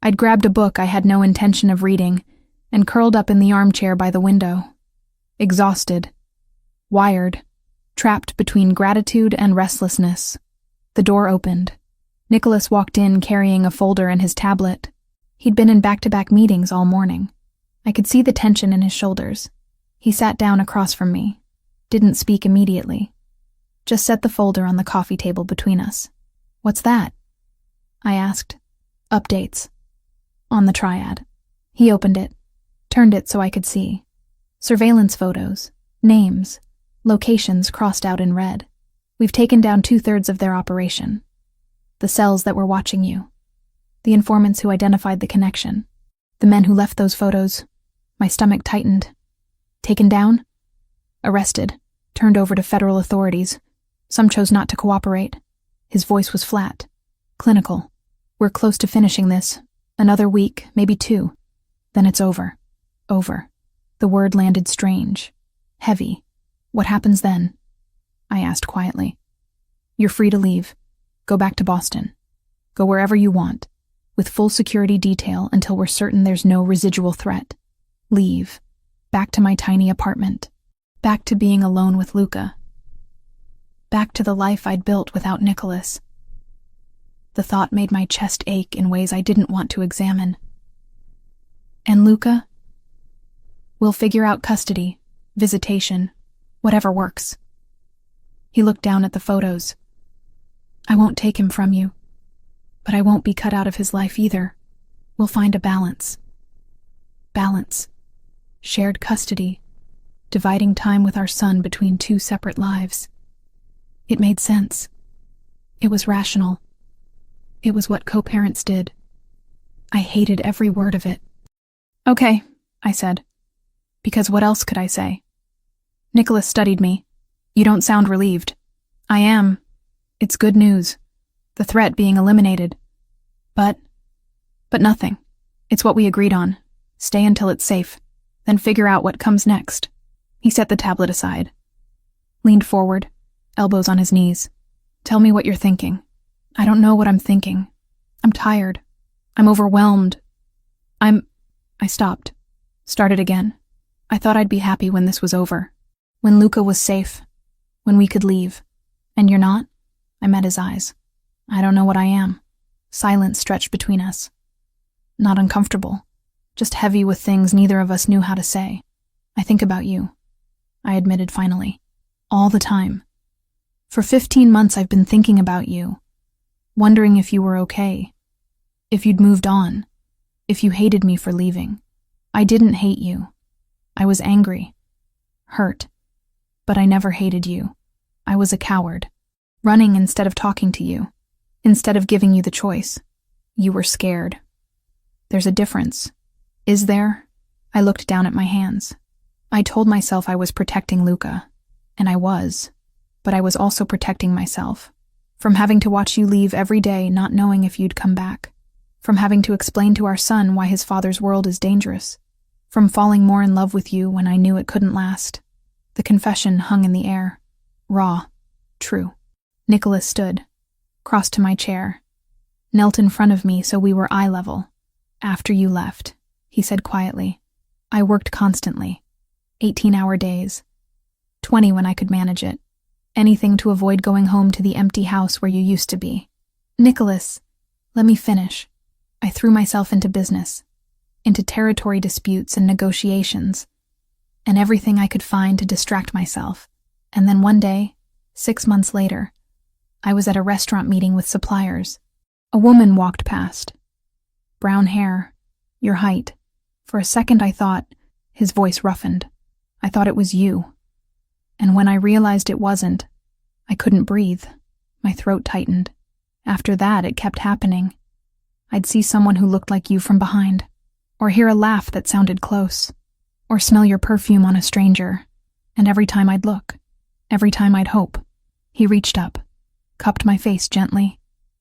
I'd grabbed a book I had no intention of reading and curled up in the armchair by the window. Exhausted, wired, trapped between gratitude and restlessness. The door opened. Nicholas walked in carrying a folder and his tablet. He'd been in back-to-back meetings all morning. I could see the tension in his shoulders. He sat down across from me, didn't speak immediately, just set the folder on the coffee table between us. "What's that?" I asked. "Updates. On the triad." He opened it, turned it so I could see. Surveillance photos, names, locations crossed out in red. "We've taken down 2/3 of their operation. The cells that were watching you. The informants who identified the connection. The men who left those photos." My stomach tightened. "Taken down?" "Arrested. Turned over to federal authorities. Some chose not to cooperate." His voice was flat, clinical. "We're close to finishing this. Another week, maybe 2. Then it's over. Over." The word landed strange, heavy. "What happens then?" I asked quietly. "You're free to leave. Go back to Boston. Go wherever you want, with full security detail until we're certain there's no residual threat. Leave. Back to my tiny apartment. Back to being alone with Luca. Back to the life I'd built without Nicholas." The thought made my chest ache in ways I didn't want to examine. "And Luca?" "We'll figure out custody, visitation, whatever works." He looked down at the photos. "I won't take him from you, but I won't be cut out of his life either. We'll find a balance." Balance. Shared custody. Dividing time with our son between 2 separate lives. It made sense. It was rational. It was what co-parents did. I hated every word of it. "Okay," I said. Because what else could I say? Nicholas studied me. "You don't sound relieved." "I am. It's good news. The threat being eliminated. But nothing. It's what we agreed on. Stay until it's safe, then figure out what comes next." He set the tablet aside, leaned forward, elbows on his knees. "Tell me what you're thinking." "I don't know what I'm thinking. I'm tired. I'm overwhelmed. I stopped. Started again. I thought I'd be happy when this was over. When Luca was safe. When we could leave. And you're not?" I met his eyes. "I don't know what I am." Silence stretched between us. Not uncomfortable. Just heavy with things neither of us knew how to say. "I think about you," I admitted finally. "All the time. For 15 months I've been thinking about you. Wondering if you were okay. If you'd moved on. If you hated me for leaving. I didn't hate you. I was angry. Hurt. But I never hated you. I was a coward. Running instead of talking to you. Instead of giving you the choice. You were scared. There's a difference. Is there?" I looked down at my hands. I told myself I was protecting Luca. And I was. But I was also protecting myself. From having to watch you leave every day not knowing if you'd come back. From having to explain to our son why his father's world is dangerous. From falling more in love with you when I knew it couldn't last. The confession hung in the air. Raw. True. Nicholas stood, crossed to my chair, knelt in front of me so we were eye level. "After you left," he said quietly, "I worked constantly. 18-hour days. 20 when I could manage it. Anything to avoid going home to the empty house where you used to be. Nicholas, let me finish. I threw myself into business, into territory disputes and negotiations, and everything I could find to distract myself. And then one day, 6 months later, I was at a restaurant meeting with suppliers. A woman walked past. Brown hair, your height. For a second I thought," his voice roughened, "I thought it was you. And when I realized it wasn't, I couldn't breathe. My throat tightened. After that, it kept happening. I'd see someone who looked like you from behind, or hear a laugh that sounded close, or smell your perfume on a stranger, and every time I'd look, every time I'd hope." He reached up, cupped my face gently.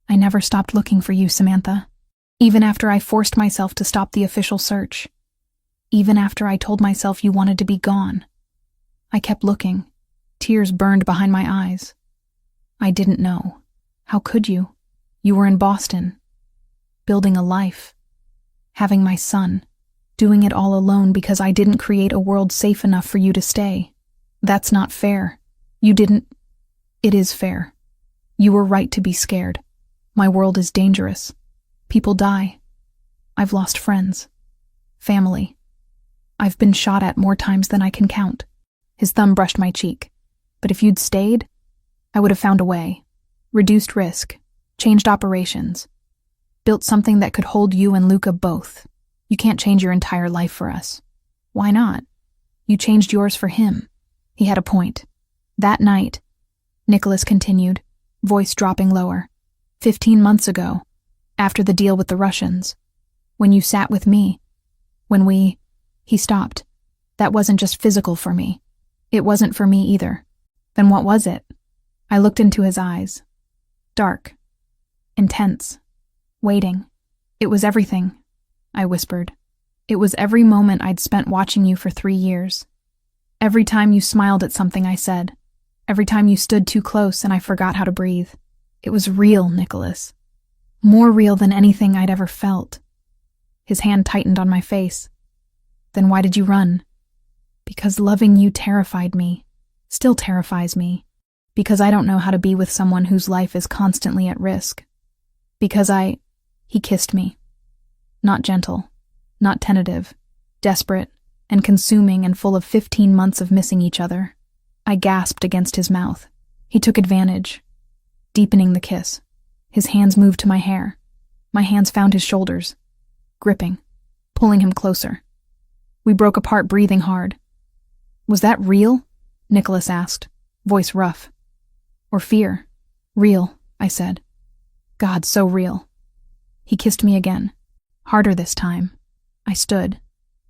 I never stopped looking for you, Samantha. Even after I forced myself to stop the official search. Even after I told myself you wanted to be gone. I kept looking. Tears burned behind my eyes. I didn't know. How could you? You were in Boston. Building a life. Having my son. Doing it all alone because I didn't create a world safe enough for you to stay. That's not fair. You didn't. It is fair. You were right to be scared. My world is dangerous. People die. I've lost friends. Family. I've been shot at more times than I can count. His thumb brushed my cheek. But if you'd stayed, I would have found a way. Reduced risk. Changed operations. Built something that could hold you and Luca both. You can't change your entire life for us. Why not? You changed yours for him. He had a point. That night, Nicholas continued, voice dropping lower. 15 months ago, after the deal with the Russians, when you sat with me, he stopped. That wasn't just physical for me. It wasn't for me either. Then what was it? I looked into his eyes. Dark. Intense. Waiting. It was everything, I whispered. It was every moment I'd spent watching you for 3 years. Every time you smiled at something I said. Every time you stood too close and I forgot how to breathe. It was real, Nicholas. More real than anything I'd ever felt. His hand tightened on my face. Then why did you run? Because loving you terrified me. Still terrifies me. Because I don't know how to be with someone whose life is constantly at risk. Because He kissed me. Not gentle. Not tentative. Desperate and consuming and full of 15 months of missing each other. I gasped against his mouth. He took advantage. Deepening the kiss. His hands moved to my hair. My hands found his shoulders. Gripping. Pulling him closer. We broke apart, breathing hard. Was that real? Nicholas asked, voice rough. Or fear? Real, I said. God, so real. He kissed me again. Harder this time. I stood,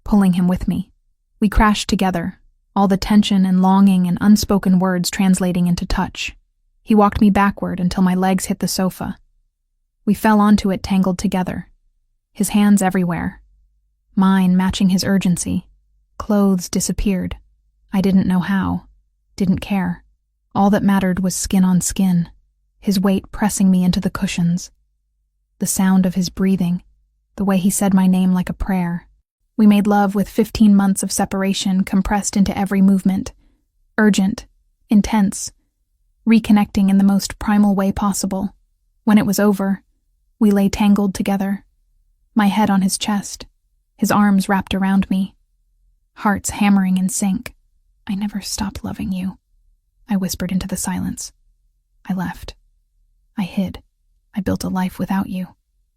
pulling him with me. We crashed together, all the tension and longing and unspoken words translating into touch. He walked me backward until my legs hit the sofa. We fell onto it tangled together. His hands everywhere. Mine matching his urgency. Clothes disappeared. I didn't know how. Didn't care. All that mattered was skin on skin. His weight pressing me into the cushions. The sound of his breathing. The way he said my name like a prayer. We made love with 15 months of separation compressed into every movement. Urgent. Intense. Reconnecting in the most primal way possible. When it was over, we lay tangled together. My head on his chest. His arms wrapped around me. Hearts hammering in sync. I never stopped loving you. I whispered into the silence. I left. I hid. I built a life without you,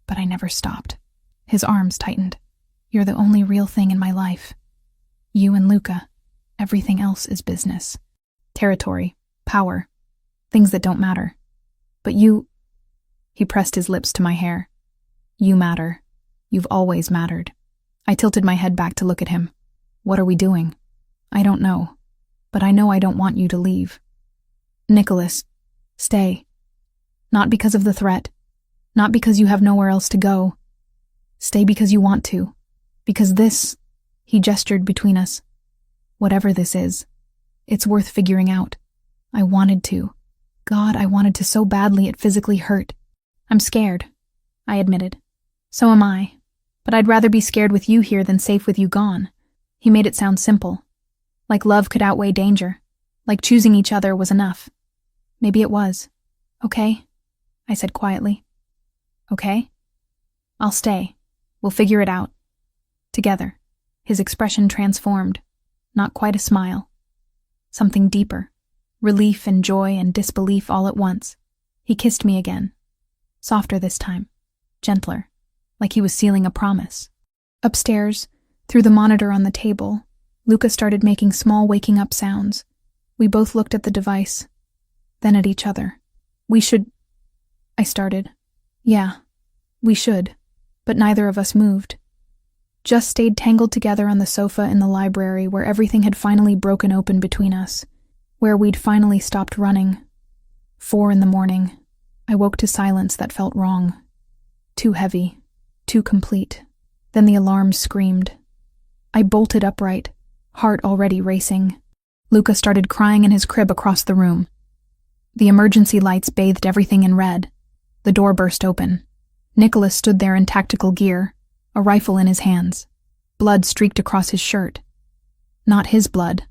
but I never stopped. His arms tightened. You're the only real thing in my life. You and Luca. Everything else is business. Territory. Power. Things that don't matter. But you... He pressed his lips to my hair. You matter. You've always mattered. I tilted my head back to look at him. What are we doing? I don't know. But I know I don't want you to leave. Nicholas, stay. Not because of the threat. Not because you have nowhere else to go. Stay because you want to. Because this, he gestured between us. Whatever this is, it's worth figuring out. I wanted to. God, I wanted to so badly it physically hurt. I'm scared, I admitted. So am I. But I'd rather be scared with you here than safe with you gone. He made it sound simple. Like love could outweigh danger. Like choosing each other was enough. Maybe it was. Okay, I said quietly. Okay? I'll stay. We'll figure it out. Together. His expression transformed. Not quite a smile. Something deeper. Relief and joy and disbelief all at once. He kissed me again. Softer this time. Gentler. Like he was sealing a promise. Upstairs, through the monitor on the table, Luca started making small waking up sounds. We both looked at the device, then at each other. We should... I started. Yeah, we should. But neither of us moved. Just stayed tangled together on the sofa in the library where everything had finally broken open between us. Where we'd finally stopped running. 4 in the morning, I woke to silence that felt wrong. Too heavy, too complete. Then the alarm screamed. I bolted upright, heart already racing. Luca started crying in his crib across the room. The emergency lights bathed everything in red. The door burst open. Nicholas stood there in tactical gear, a rifle in his hands. Blood streaked across his shirt. Not his blood.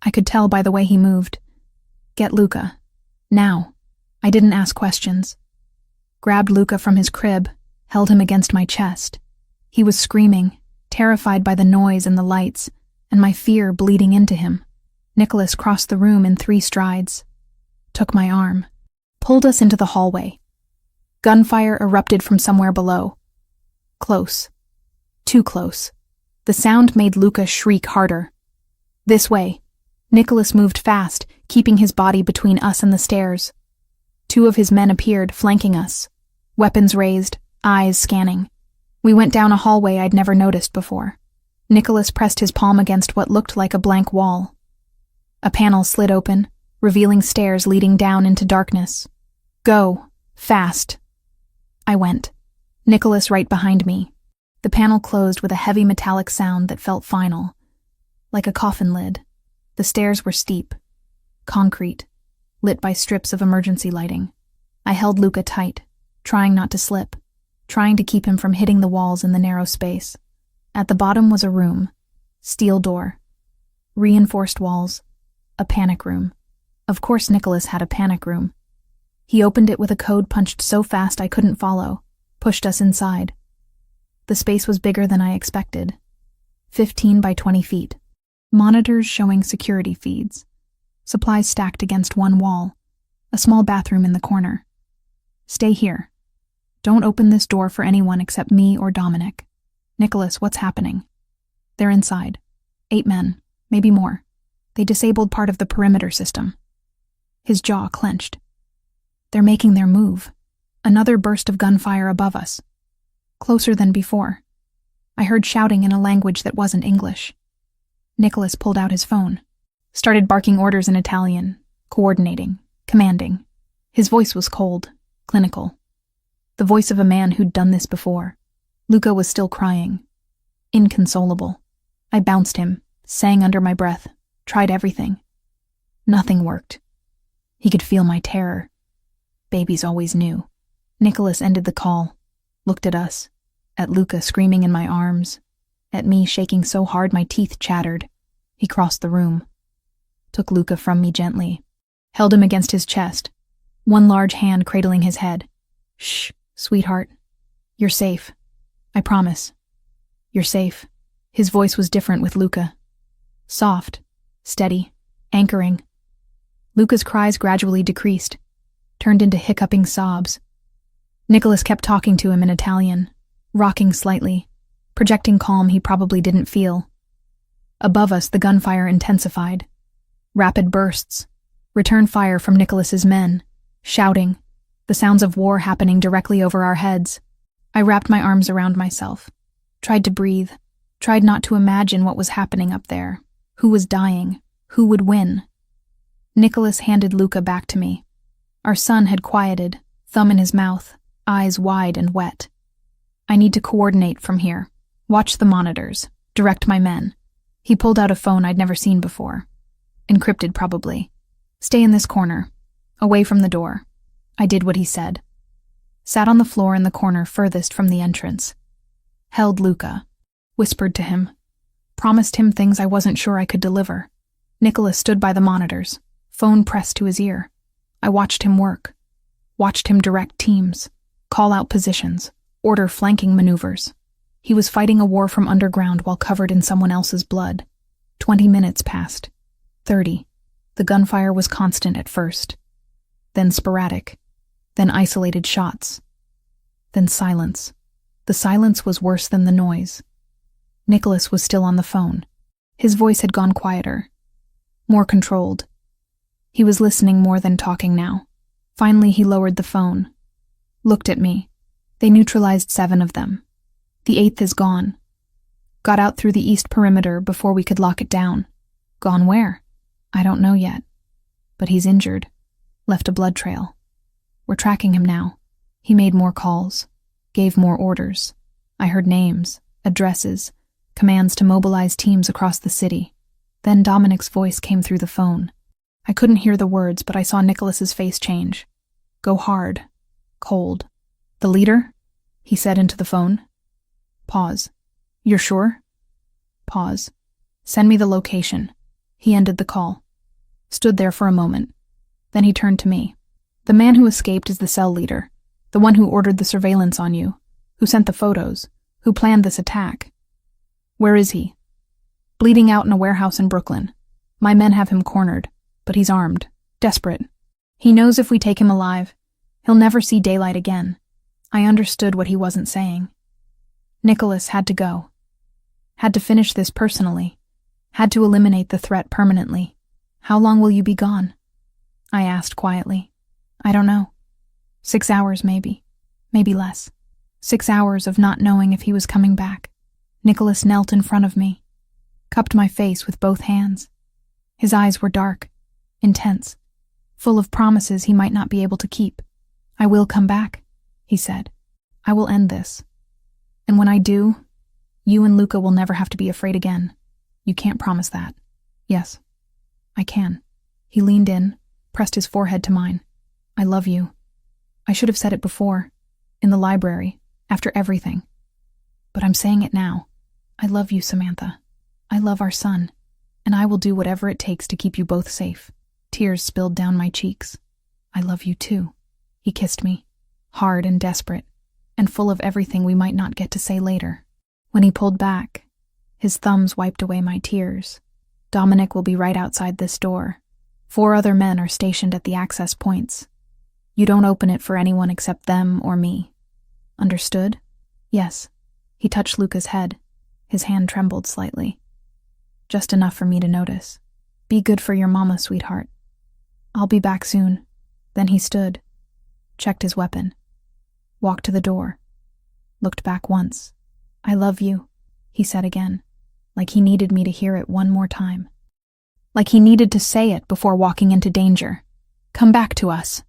I could tell by the way he moved. Get Luca. Now. I didn't ask questions. Grabbed Luca from his crib, held him against my chest. He was screaming, terrified by the noise and the lights, and my fear bleeding into him. Nicholas crossed the room in 3 strides. Took my arm. Pulled us into the hallway. Gunfire erupted from somewhere below. Close. Too close. The sound made Luca shriek harder. This way. Nicholas moved fast, keeping his body between us and the stairs. 2 of his men appeared, flanking us. Weapons raised, eyes scanning. We went down a hallway I'd never noticed before. Nicholas pressed his palm against what looked like a blank wall. A panel slid open, revealing stairs leading down into darkness. Go. Fast. I went. Nicholas right behind me. The panel closed with a heavy metallic sound that felt final, like a coffin lid. The stairs were steep, concrete, lit by strips of emergency lighting. I held Luca tight, trying not to slip, trying to keep him from hitting the walls in the narrow space. At the bottom was a room, steel door, reinforced walls, a panic room. Of course Nicholas had a panic room. He opened it with a code punched so fast I couldn't follow, pushed us inside. The space was bigger than I expected. 15 by 20 feet. Monitors showing security feeds. Supplies stacked against one wall. A small bathroom in the corner. Stay here. Don't open this door for anyone except me or Dominic. Nicholas, what's happening? They're inside. 8 men, maybe more. They disabled part of the perimeter system. His jaw clenched. They're making their move. Another burst of gunfire above us. Closer than before. I heard shouting in a language that wasn't English. Nicholas pulled out his phone. Started barking orders in Italian, coordinating, commanding. His voice was cold, clinical. The voice of a man who'd done this before. Luca was still crying. Inconsolable. I bounced him, sang under my breath, tried everything. Nothing worked. He could feel my terror. Babies always knew. Nicholas ended the call, looked at us, at Luca screaming in my arms, at me shaking so hard my teeth chattered. He crossed the room, took Luca from me gently, held him against his chest, one large hand cradling his head. Shh, sweetheart. You're safe. I promise. You're safe. His voice was different with Luca. Soft, steady, anchoring. Luca's cries gradually decreased, turned into hiccuping sobs. Nicholas kept talking to him in Italian, rocking slightly, projecting calm he probably didn't feel. Above us, the gunfire intensified. Rapid bursts. Return fire from Nicholas's men. Shouting. The sounds of war happening directly over our heads. I wrapped my arms around myself. Tried to breathe. Tried not to imagine what was happening up there. Who was dying? Who would win? Nicholas handed Luca back to me. Our son had quieted, thumb in his mouth, eyes wide and wet. I need to coordinate from here. Watch the monitors. Direct my men. He pulled out a phone I'd never seen before. Encrypted, probably. Stay in this corner. Away from the door. I did what he said. Sat on the floor in the corner furthest from the entrance. Held Luca. Whispered to him. Promised him things I wasn't sure I could deliver. Nicholas stood by the monitors, phone pressed to his ear. I watched him work. Watched him direct teams. Call out positions. Order flanking maneuvers. He was fighting a war from underground while covered in someone else's blood. 20 minutes passed. 30. The gunfire was constant at first. Then sporadic. Then isolated shots. Then silence. The silence was worse than the noise. Nicholas was still on the phone. His voice had gone quieter. More controlled. He was listening more than talking now. Finally, he lowered the phone. Looked at me. They neutralized 7 of them. The 8th is gone. Got out through the east perimeter before we could lock it down. Gone where? I don't know yet. But he's injured. Left a blood trail. We're tracking him now. He made more calls, gave more orders. I heard names, addresses, commands to mobilize teams across the city. Then Dominic's voice came through the phone. I couldn't hear the words, but I saw Nicholas's face change. Go hard. Cold. The leader? He said into the phone. Pause. You're sure? Pause. Send me the location. He ended the call. Stood there for a moment. Then he turned to me. The man who escaped is the cell leader, the one who ordered the surveillance on you, who sent the photos, who planned this attack. Where is he? Bleeding out in a warehouse in Brooklyn. My men have him cornered, but he's armed, desperate. He knows if we take him alive, he'll never see daylight again. I understood what he wasn't saying. Nicholas had to go. Had to finish this personally. Had to eliminate the threat permanently. How long will you be gone? I asked quietly. I don't know. 6 hours maybe. Maybe less. 6 hours of not knowing if he was coming back. Nicholas knelt in front of me, cupped my face with both hands. His eyes were dark, intense, full of promises he might not be able to keep. I will come back, he said. I will end this. And when I do, you and Luca will never have to be afraid again. You can't promise that. Yes, I can. He leaned in, pressed his forehead to mine. I love you. I should have said it before, in the library, after everything. But I'm saying it now. I love you, Samantha. I love our son, and I will do whatever it takes to keep you both safe. Tears spilled down my cheeks. I love you too. He kissed me, hard and desperate, and full of everything we might not get to say later. When he pulled back, his thumbs wiped away my tears. Dominic will be right outside this door. 4 other men are stationed at the access points. You don't open it for anyone except them or me. Understood? Yes. He touched Luca's head. His hand trembled slightly. Just enough for me to notice. Be good for your mama, sweetheart. I'll be back soon. Then he stood, checked his weapon, walked to the door, looked back once. I love you, he said again, like he needed me to hear it one more time. Like he needed to say it before walking into danger. Come back to us.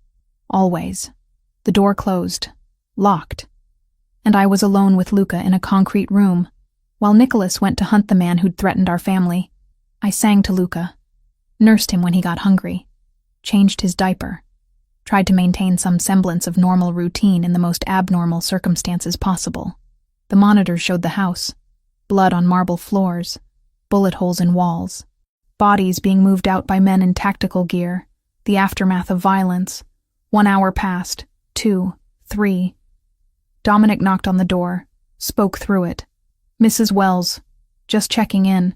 Always. The door closed, locked, and I was alone with Luca in a concrete room, while Nicholas went to hunt the man who'd threatened our family. I sang to Luca, nursed him when he got hungry, changed his diaper, tried to maintain some semblance of normal routine in the most abnormal circumstances possible. The monitors showed the house, blood on marble floors, bullet holes in walls, bodies being moved out by men in tactical gear, the aftermath of violence. 1 hour passed, 2, 3. Dominic knocked on the door, spoke through it. Mrs. Wells, just checking in.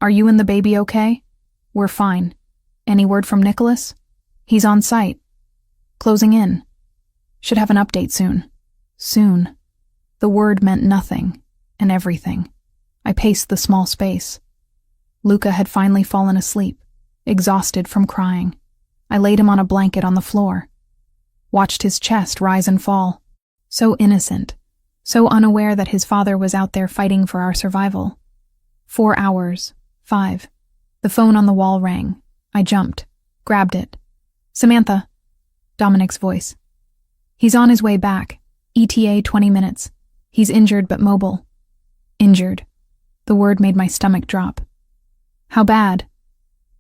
Are you and the baby okay? We're fine. Any word from Nicholas? He's on site. Closing in. Should have an update soon. Soon. The word meant nothing, and everything. I paced the small space. Luca had finally fallen asleep, exhausted from crying. I laid him on a blanket on the floor. Watched his chest rise and fall. So innocent, so unaware that his father was out there fighting for our survival. 4 hours, 5. The phone on the wall rang. I jumped, grabbed it. Samantha. Dominic's voice. He's on his way back. ETA 20 minutes. He's injured but mobile. Injured. The word made my stomach drop. How bad?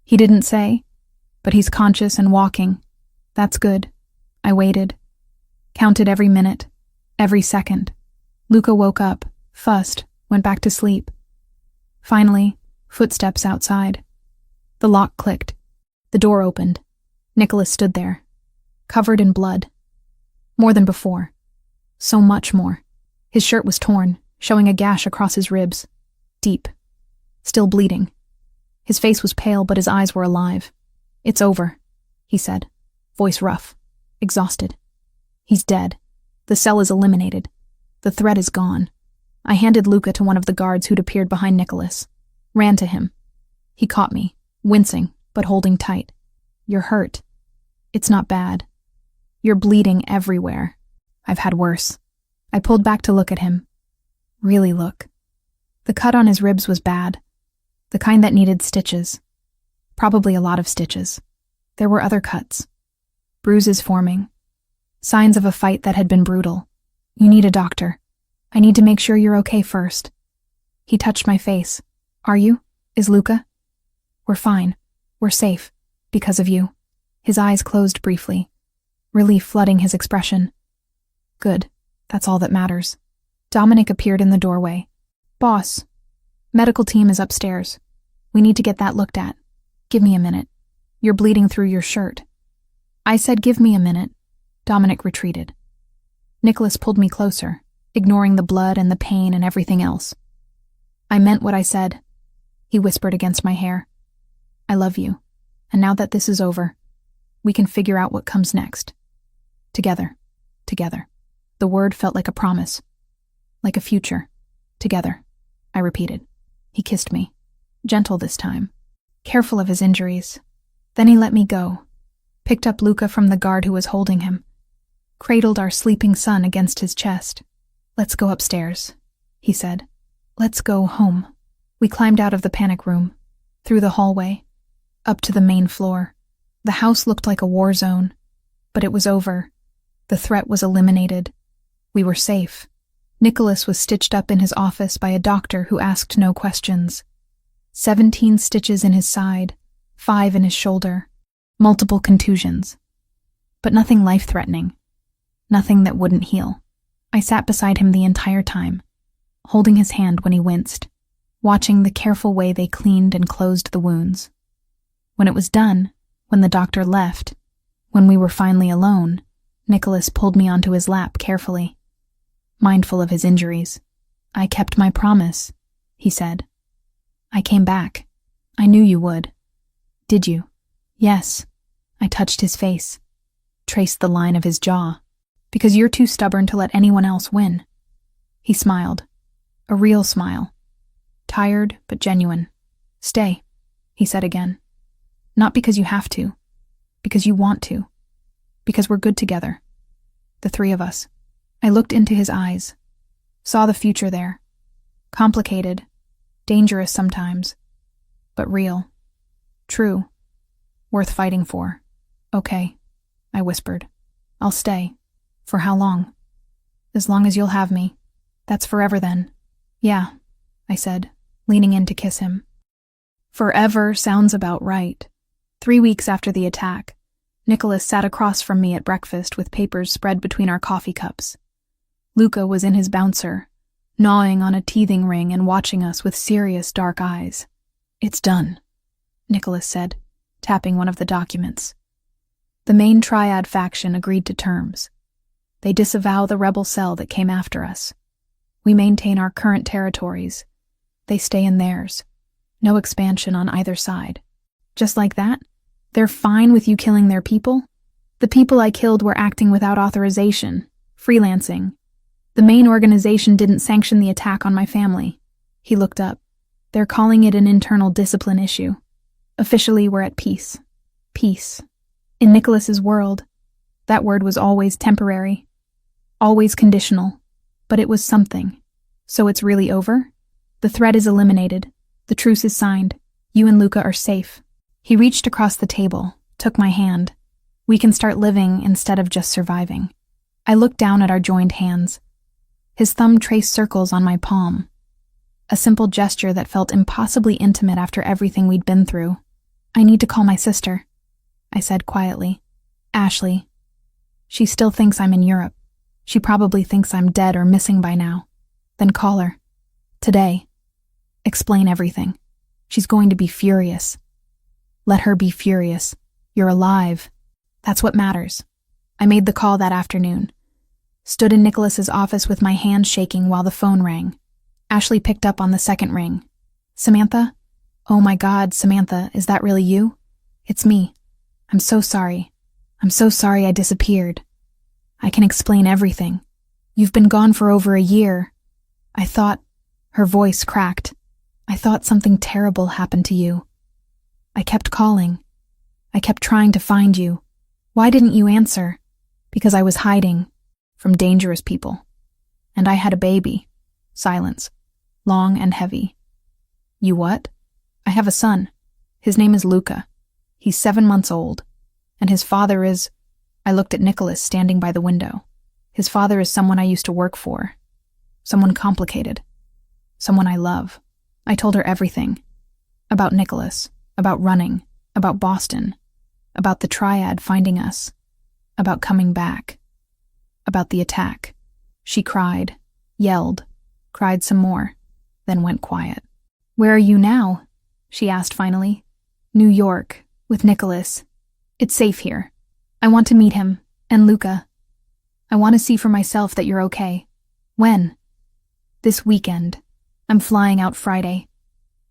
He didn't say, but he's conscious and walking. That's good. I waited. Counted every minute, every second. Luca woke up, fussed, went back to sleep. Finally, footsteps outside. The lock clicked. The door opened. Nicholas stood there, covered in blood. More than before. So much more. His shirt was torn, showing a gash across his ribs. Deep. Still bleeding. His face was pale, but his eyes were alive. It's over, he said, voice rough, exhausted. He's dead. The cell is eliminated. The threat is gone. I handed Luca to one of the guards who'd appeared behind Nicholas. Ran to him. He caught me, wincing, but holding tight. You're hurt. It's not bad. You're bleeding everywhere. I've had worse. I pulled back to look at him. Really look. The cut on his ribs was bad. The kind that needed stitches. Probably a lot of stitches. There were other cuts. Bruises forming. Signs of a fight that had been brutal. You need a doctor. I need to make sure you're okay first. He touched my face. Are you? Is Luca? We're fine. We're safe. Because of you. His eyes closed briefly, relief flooding his expression. Good. That's all that matters. Dominic appeared in the doorway. Boss, medical team is upstairs. We need to get that looked at. Give me a minute. You're bleeding through your shirt. I said give me a minute. Dominic retreated. Nicholas pulled me closer, ignoring the blood and the pain and everything else. I meant what I said. He whispered against my hair. I love you, and now that this is over, we can figure out what comes next. Together. Together. The word felt like a promise. Like a future. Together. I repeated. He kissed me. Gentle this time. Careful of his injuries. Then he let me go. Picked up Luca from the guard who was holding him. Cradled our sleeping son against his chest. Let's go upstairs, he said. Let's go home. We climbed out of the panic room. Through the hallway. Up to the main floor. The house looked like a war zone. But it was over. The threat was eliminated. We were safe. Nicholas was stitched up in his office by a doctor who asked no questions. 17 stitches in his side, 5 in his shoulder, multiple contusions. But nothing life-threatening. Nothing that wouldn't heal. I sat beside him the entire time, holding his hand when he winced, watching the careful way they cleaned and closed the wounds. When it was done, when the doctor left, when we were finally alone, Nicholas pulled me onto his lap carefully. Mindful of his injuries. I kept my promise, he said. I came back. I knew you would. Did you? Yes. I touched his face. Traced the line of his jaw. Because you're too stubborn to let anyone else win. He smiled. A real smile. Tired, but genuine. Stay, he said again. Not because you have to. Because you want to. Because we're good together. The three of us. I looked into his eyes. Saw the future there. Complicated. Dangerous sometimes. But real. True. Worth fighting for. Okay, I whispered. I'll stay. For how long? As long as you'll have me. That's forever then. Yeah, I said, leaning in to kiss him. Forever sounds about right. 3 weeks after the attack, Nicholas sat across from me at breakfast with papers spread between our coffee cups. Luca was in his bouncer, gnawing on a teething ring and watching us with serious dark eyes. It's done, Nicholas said, tapping one of the documents. The main triad faction agreed to terms. They disavow the rebel cell that came after us. We maintain our current territories. They stay in theirs. No expansion on either side. Just like that? They're fine with you killing their people? The people I killed were acting without authorization, freelancing. The main organization didn't sanction the attack on my family. He looked up. They're calling it an internal discipline issue. Officially, we're at peace. Peace. In Nicholas's world, that word was always temporary. Always conditional. But it was something. So it's really over? The threat is eliminated. The truce is signed. You and Luca are safe. He reached across the table, took my hand. We can start living instead of just surviving. I looked down at our joined hands. His thumb traced circles on my palm. A simple gesture that felt impossibly intimate after everything we'd been through. I need to call my sister, I said quietly. Ashley. She still thinks I'm in Europe. She probably thinks I'm dead or missing by now. Then call her. Today. Explain everything. She's going to be furious. Let her be furious. You're alive. That's what matters. I made the call that afternoon. Stood in Nicholas's office with my hand shaking while the phone rang. Ashley picked up on the second ring. Samantha? Oh my God, Samantha, is that really you? It's me. I'm so sorry. I'm so sorry I disappeared. I can explain everything. You've been gone for over a year. I thought, her voice cracked. I thought something terrible happened to you. I kept calling. I kept trying to find you. Why didn't you answer? Because I was hiding. From dangerous people. And I had a baby. Silence. Long and heavy. You what? I have a son. His name is Luca. He's 7 months old. And his father is... I looked at Nicholas standing by the window. His father is someone I used to work for. Someone complicated. Someone I love. I told her everything. About Nicholas. About running. About Boston. About the triad finding us. About coming back. About the attack. She cried. Yelled. Cried some more. Then went quiet. "Where are you now?" she asked finally. "New York. With Nicholas. It's safe here. I want to meet him. And Luca. I want to see for myself that you're okay." "When?" "This weekend. I'm flying out Friday.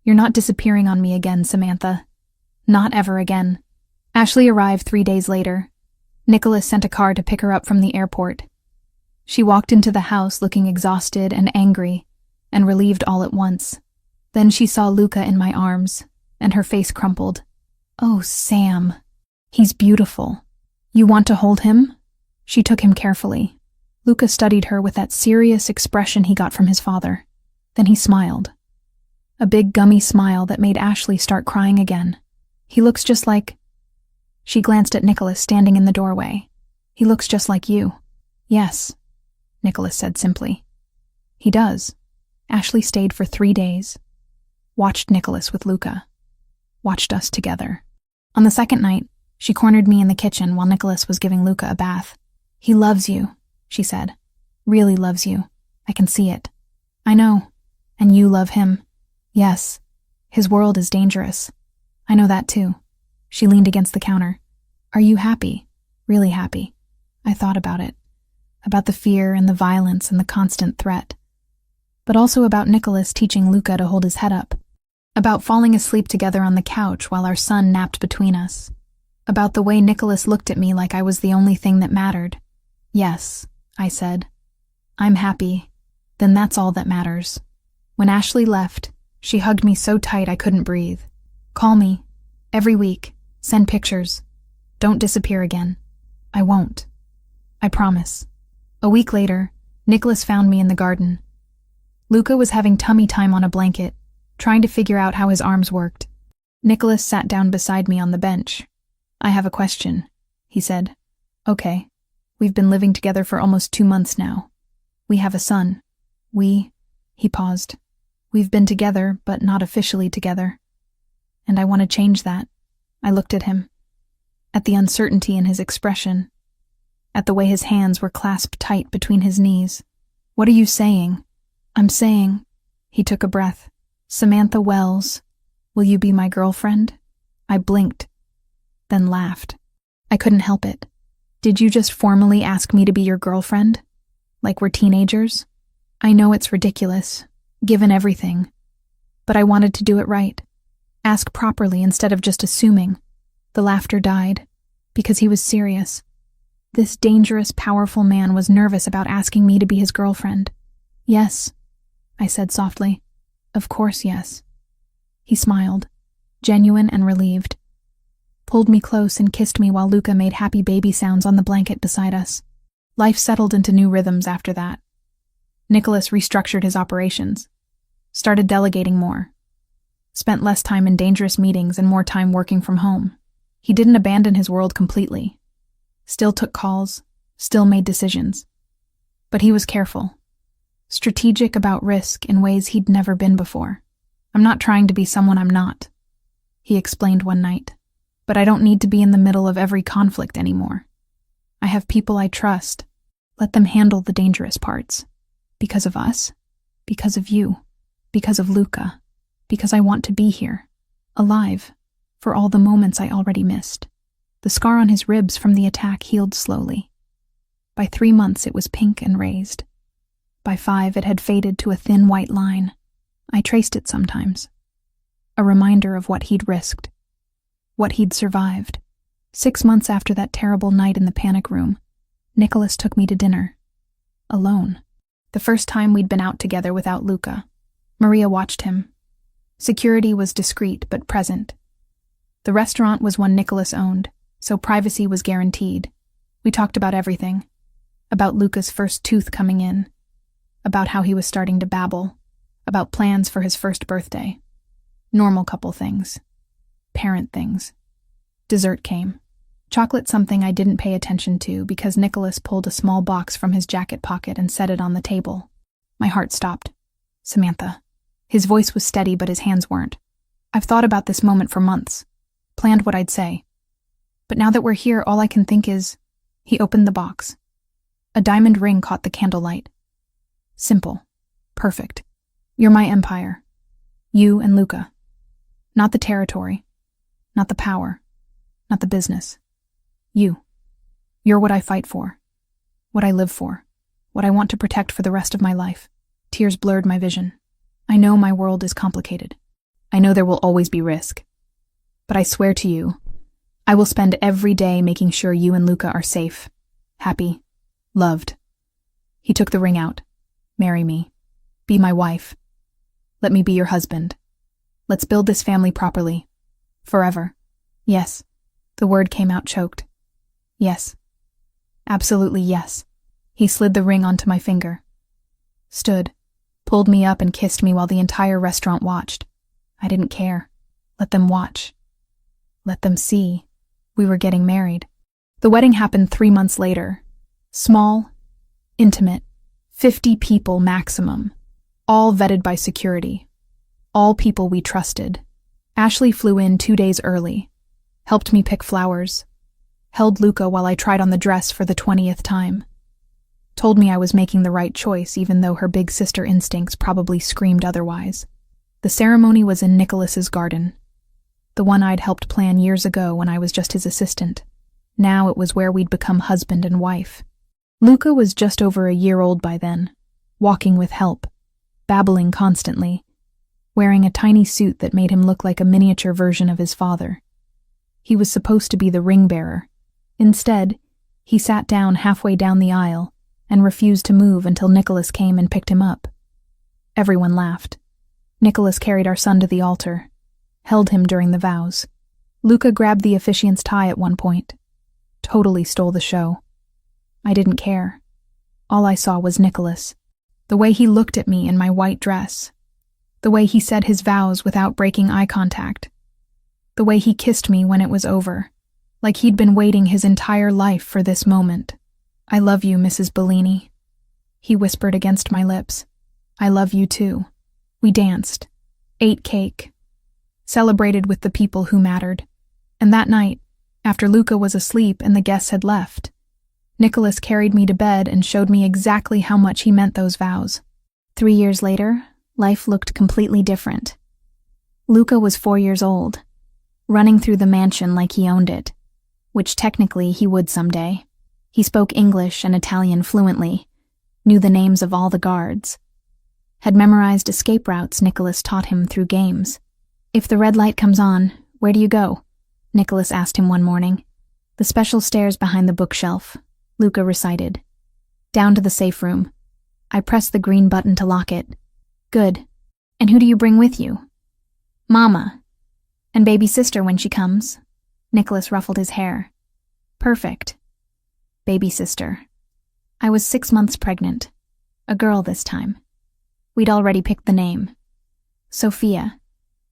You're not disappearing on me again, Samantha. Not ever again." Ashley arrived 3 days later. Nicholas sent a car to pick her up from the airport. She walked into the house looking exhausted and angry, and relieved all at once. Then she saw Luca in my arms, and her face crumpled. "Oh, Sam. He's beautiful. You want to hold him?" She took him carefully. Luca studied her with that serious expression he got from his father. Then he smiled. A big gummy smile that made Ashley start crying again. "He looks just like..." She glanced at Nicholas standing in the doorway. "He looks just like you." "Yes," Nicholas said simply. "He does." Ashley stayed for 3 days. Watched Nicholas with Luca. Watched us together. On the second night, she cornered me in the kitchen while Nicholas was giving Luca a bath. "He loves you," she said. "Really loves you. I can see it." "I know. And you love him." "Yes. His world is dangerous." "I know that too." She leaned against the counter. "Are you happy? Really happy?" I thought about it. About the fear and the violence and the constant threat. But also about Nicholas teaching Luca to hold his head up. About falling asleep together on the couch while our son napped between us. About the way Nicholas looked at me like I was the only thing that mattered. "Yes," I said. "I'm happy. Then that's all that matters." When Ashley left, she hugged me so tight I couldn't breathe. "Call me. Every week. Send pictures. Don't disappear again." "I won't. I promise." A week later, Nicholas found me in the garden. Luca was having tummy time on a blanket, trying to figure out how his arms worked. Nicholas sat down beside me on the bench. "I have a question," he said. "Okay. We've been living together for almost 2 months now. We have a son. He paused. "We've been together, but not officially together. And I want to change that." I looked at him. At the uncertainty in his expression. At the way his hands were clasped tight between his knees. "What are you saying?" "I'm saying," he took a breath, "Samantha Wells, will you be my girlfriend?" I blinked, then laughed. I couldn't help it. "Did you just formally ask me to be your girlfriend? Like we're teenagers?" "I know it's ridiculous, given everything. But I wanted to do it right. Ask properly instead of just assuming." The laughter died, because he was serious. This dangerous, powerful man was nervous about asking me to be his girlfriend. "Yes," I said softly. "Of course, yes." He smiled, genuine and relieved. Pulled me close and kissed me while Luca made happy baby sounds on the blanket beside us. Life settled into new rhythms after that. Nicholas restructured his operations. Started delegating more. Spent less time in dangerous meetings and more time working from home. He didn't abandon his world completely. Still took calls, still made decisions. But he was careful. Strategic about risk in ways he'd never been before. "I'm not trying to be someone I'm not," he explained one night. "But I don't need to be in the middle of every conflict anymore. I have people I trust. Let them handle the dangerous parts. Because of us. Because of you. Because of Luca. Because I want to be here. Alive. For all the moments I already missed." The scar on his ribs from the attack healed slowly. By 3 months it was pink and raised. By 5 it had faded to a thin white line. I traced it sometimes. A reminder of what he'd risked. What he'd survived. 6 months after that terrible night in the panic room, Nicholas took me to dinner. Alone. The first time we'd been out together without Luca. Maria watched him. Security was discreet but present. The restaurant was one Nicholas owned, so privacy was guaranteed. We talked about everything. About Luca's first tooth coming in. About how he was starting to babble. About plans for his first birthday. Normal couple things. Parent things. Dessert came. Chocolate something I didn't pay attention to because Nicholas pulled a small box from his jacket pocket and set it on the table. My heart stopped. Samantha. His voice was steady, but his hands weren't. I've thought about this moment for months, planned what I'd say. But now that we're here, all I can think is, he opened the box. A diamond ring caught the candlelight. Simple. Perfect. You're my empire. You and Luca. Not the territory. Not the power. Not the business. You. You're what I fight for. What I live for. What I want to protect for the rest of my life. Tears blurred my vision. I know my world is complicated. I know there will always be risk. But I swear to you, I will spend every day making sure you and Luca are safe, happy, loved. He took the ring out. Marry me. Be my wife. Let me be your husband. Let's build this family properly. Forever. Yes. The word came out choked. Yes. Absolutely yes. He slid the ring onto my finger. Stood. Pulled me up and kissed me while the entire restaurant watched. I didn't care. Let them watch. Let them see. We were getting married. The wedding happened 3 months later. Small, intimate, 50 people maximum. All vetted by security. All people we trusted. Ashley flew in 2 days early. Helped me pick flowers. Held Luca while I tried on the dress for the 20th time. Told me I was making the right choice even though her big sister instincts probably screamed otherwise. The ceremony was in Nicholas's garden. The one I'd helped plan years ago when I was just his assistant. Now it was where we'd become husband and wife. Luca was just over a year old by then, walking with help, babbling constantly, wearing a tiny suit that made him look like a miniature version of his father. He was supposed to be the ring bearer. Instead, he sat down halfway down the aisle and refused to move until Nicholas came and picked him up. Everyone laughed. Nicholas carried our son to the altar, held him during the vows. Luca grabbed the officiant's tie at one point. Totally stole the show. I didn't care. All I saw was Nicholas. The way he looked at me in my white dress. The way he said his vows without breaking eye contact. The way he kissed me when it was over, like he'd been waiting his entire life for this moment. I love you, Mrs. Bellini. He whispered against my lips. I love you too. We danced, ate cake, celebrated with the people who mattered. And that night, after Luca was asleep and the guests had left, Nicholas carried me to bed and showed me exactly how much he meant those vows. 3 years later, life looked completely different. Luca was 4 years old, running through the mansion like he owned it, which technically he would someday. He spoke English and Italian fluently, knew the names of all the guards, had memorized escape routes Nicholas taught him through games. If the red light comes on, where do you go? Nicholas asked him one morning. The special stairs behind the bookshelf, Luca recited. Down to the safe room. I pressed the green button to lock it. Good. And who do you bring with you? Mama. And baby sister when she comes. Nicholas ruffled his hair. Perfect. Baby sister. I was 6 months pregnant. A girl this time. We'd already picked the name. Sophia,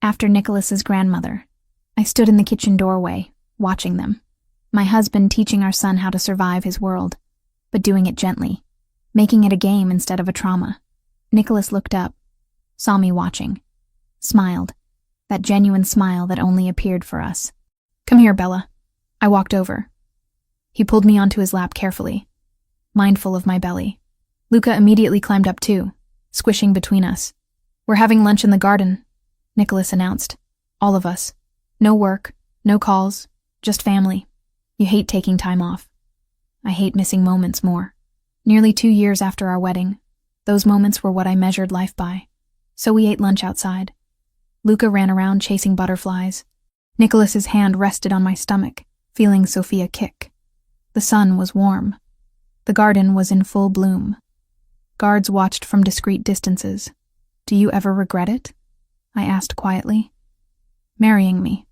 after Nicholas's grandmother. I stood in the kitchen doorway, watching them. My husband teaching our son how to survive his world, but doing it gently, making it a game instead of a trauma. Nicholas looked up, saw me watching, smiled, that genuine smile that only appeared for us. Come here, Bella. I walked over. He pulled me onto his lap carefully, mindful of my belly. Luca immediately climbed up too, squishing between us. We're having lunch in the garden, Nicholas announced. All of us. No work, no calls, just family. You hate taking time off. I hate missing moments more. Nearly 2 years after our wedding, those moments were what I measured life by. So we ate lunch outside. Luca ran around chasing butterflies. Nicholas's hand rested on my stomach, feeling Sophia kick. The sun was warm. The garden was in full bloom. Guards watched from discreet distances. Do you ever regret it? I asked quietly. Marrying me.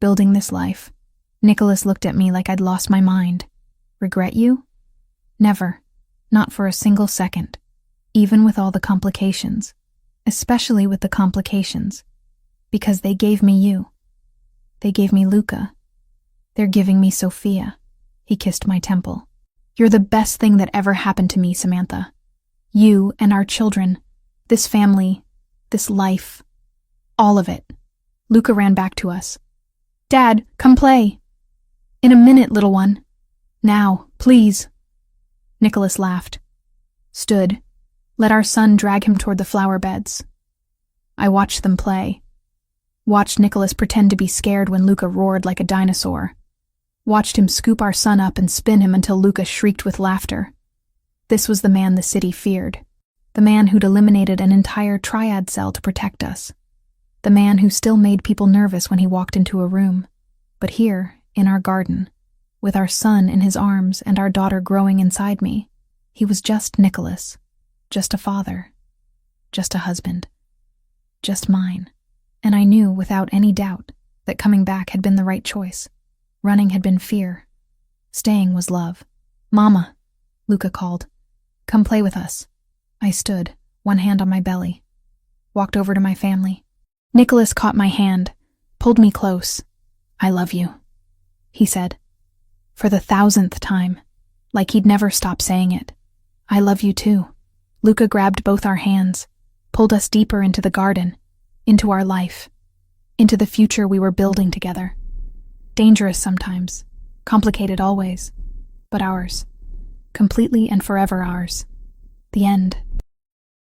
Building this life. Nicholas looked at me like I'd lost my mind. Regret you? Never. Not for a single second. Even with all the complications. Especially with the complications. Because they gave me you. They gave me Luca. They're giving me Sophia. He kissed my temple. You're the best thing that ever happened to me, Samantha. You and our children, this family, this life, all of it. Luca ran back to us. Dad, come play. In a minute, little one. Now, please. Nicholas laughed, stood, let our son drag him toward the flower beds. I watched them play. Watched Nicholas pretend to be scared when Luca roared like a dinosaur. Watched him scoop our son up and spin him until Luca shrieked with laughter. This was the man the city feared. The man who'd eliminated an entire triad cell to protect us. The man who still made people nervous when he walked into a room. But here, in our garden, with our son in his arms and our daughter growing inside me, he was just Nicholas. Just a father. Just a husband. Just mine. And I knew, without any doubt, that coming back had been the right choice. Running had been fear. Staying was love. Mama, Luca called. Come play with us. I stood, one hand on my belly. Walked over to my family. Nicholas caught my hand, pulled me close. I love you, he said. For the 1,000th time, like he'd never stop saying it. I love you too. Luca grabbed both our hands, pulled us deeper into the garden, into our life, into the future we were building together. Dangerous sometimes, complicated always, but ours. Completely and forever ours. The end.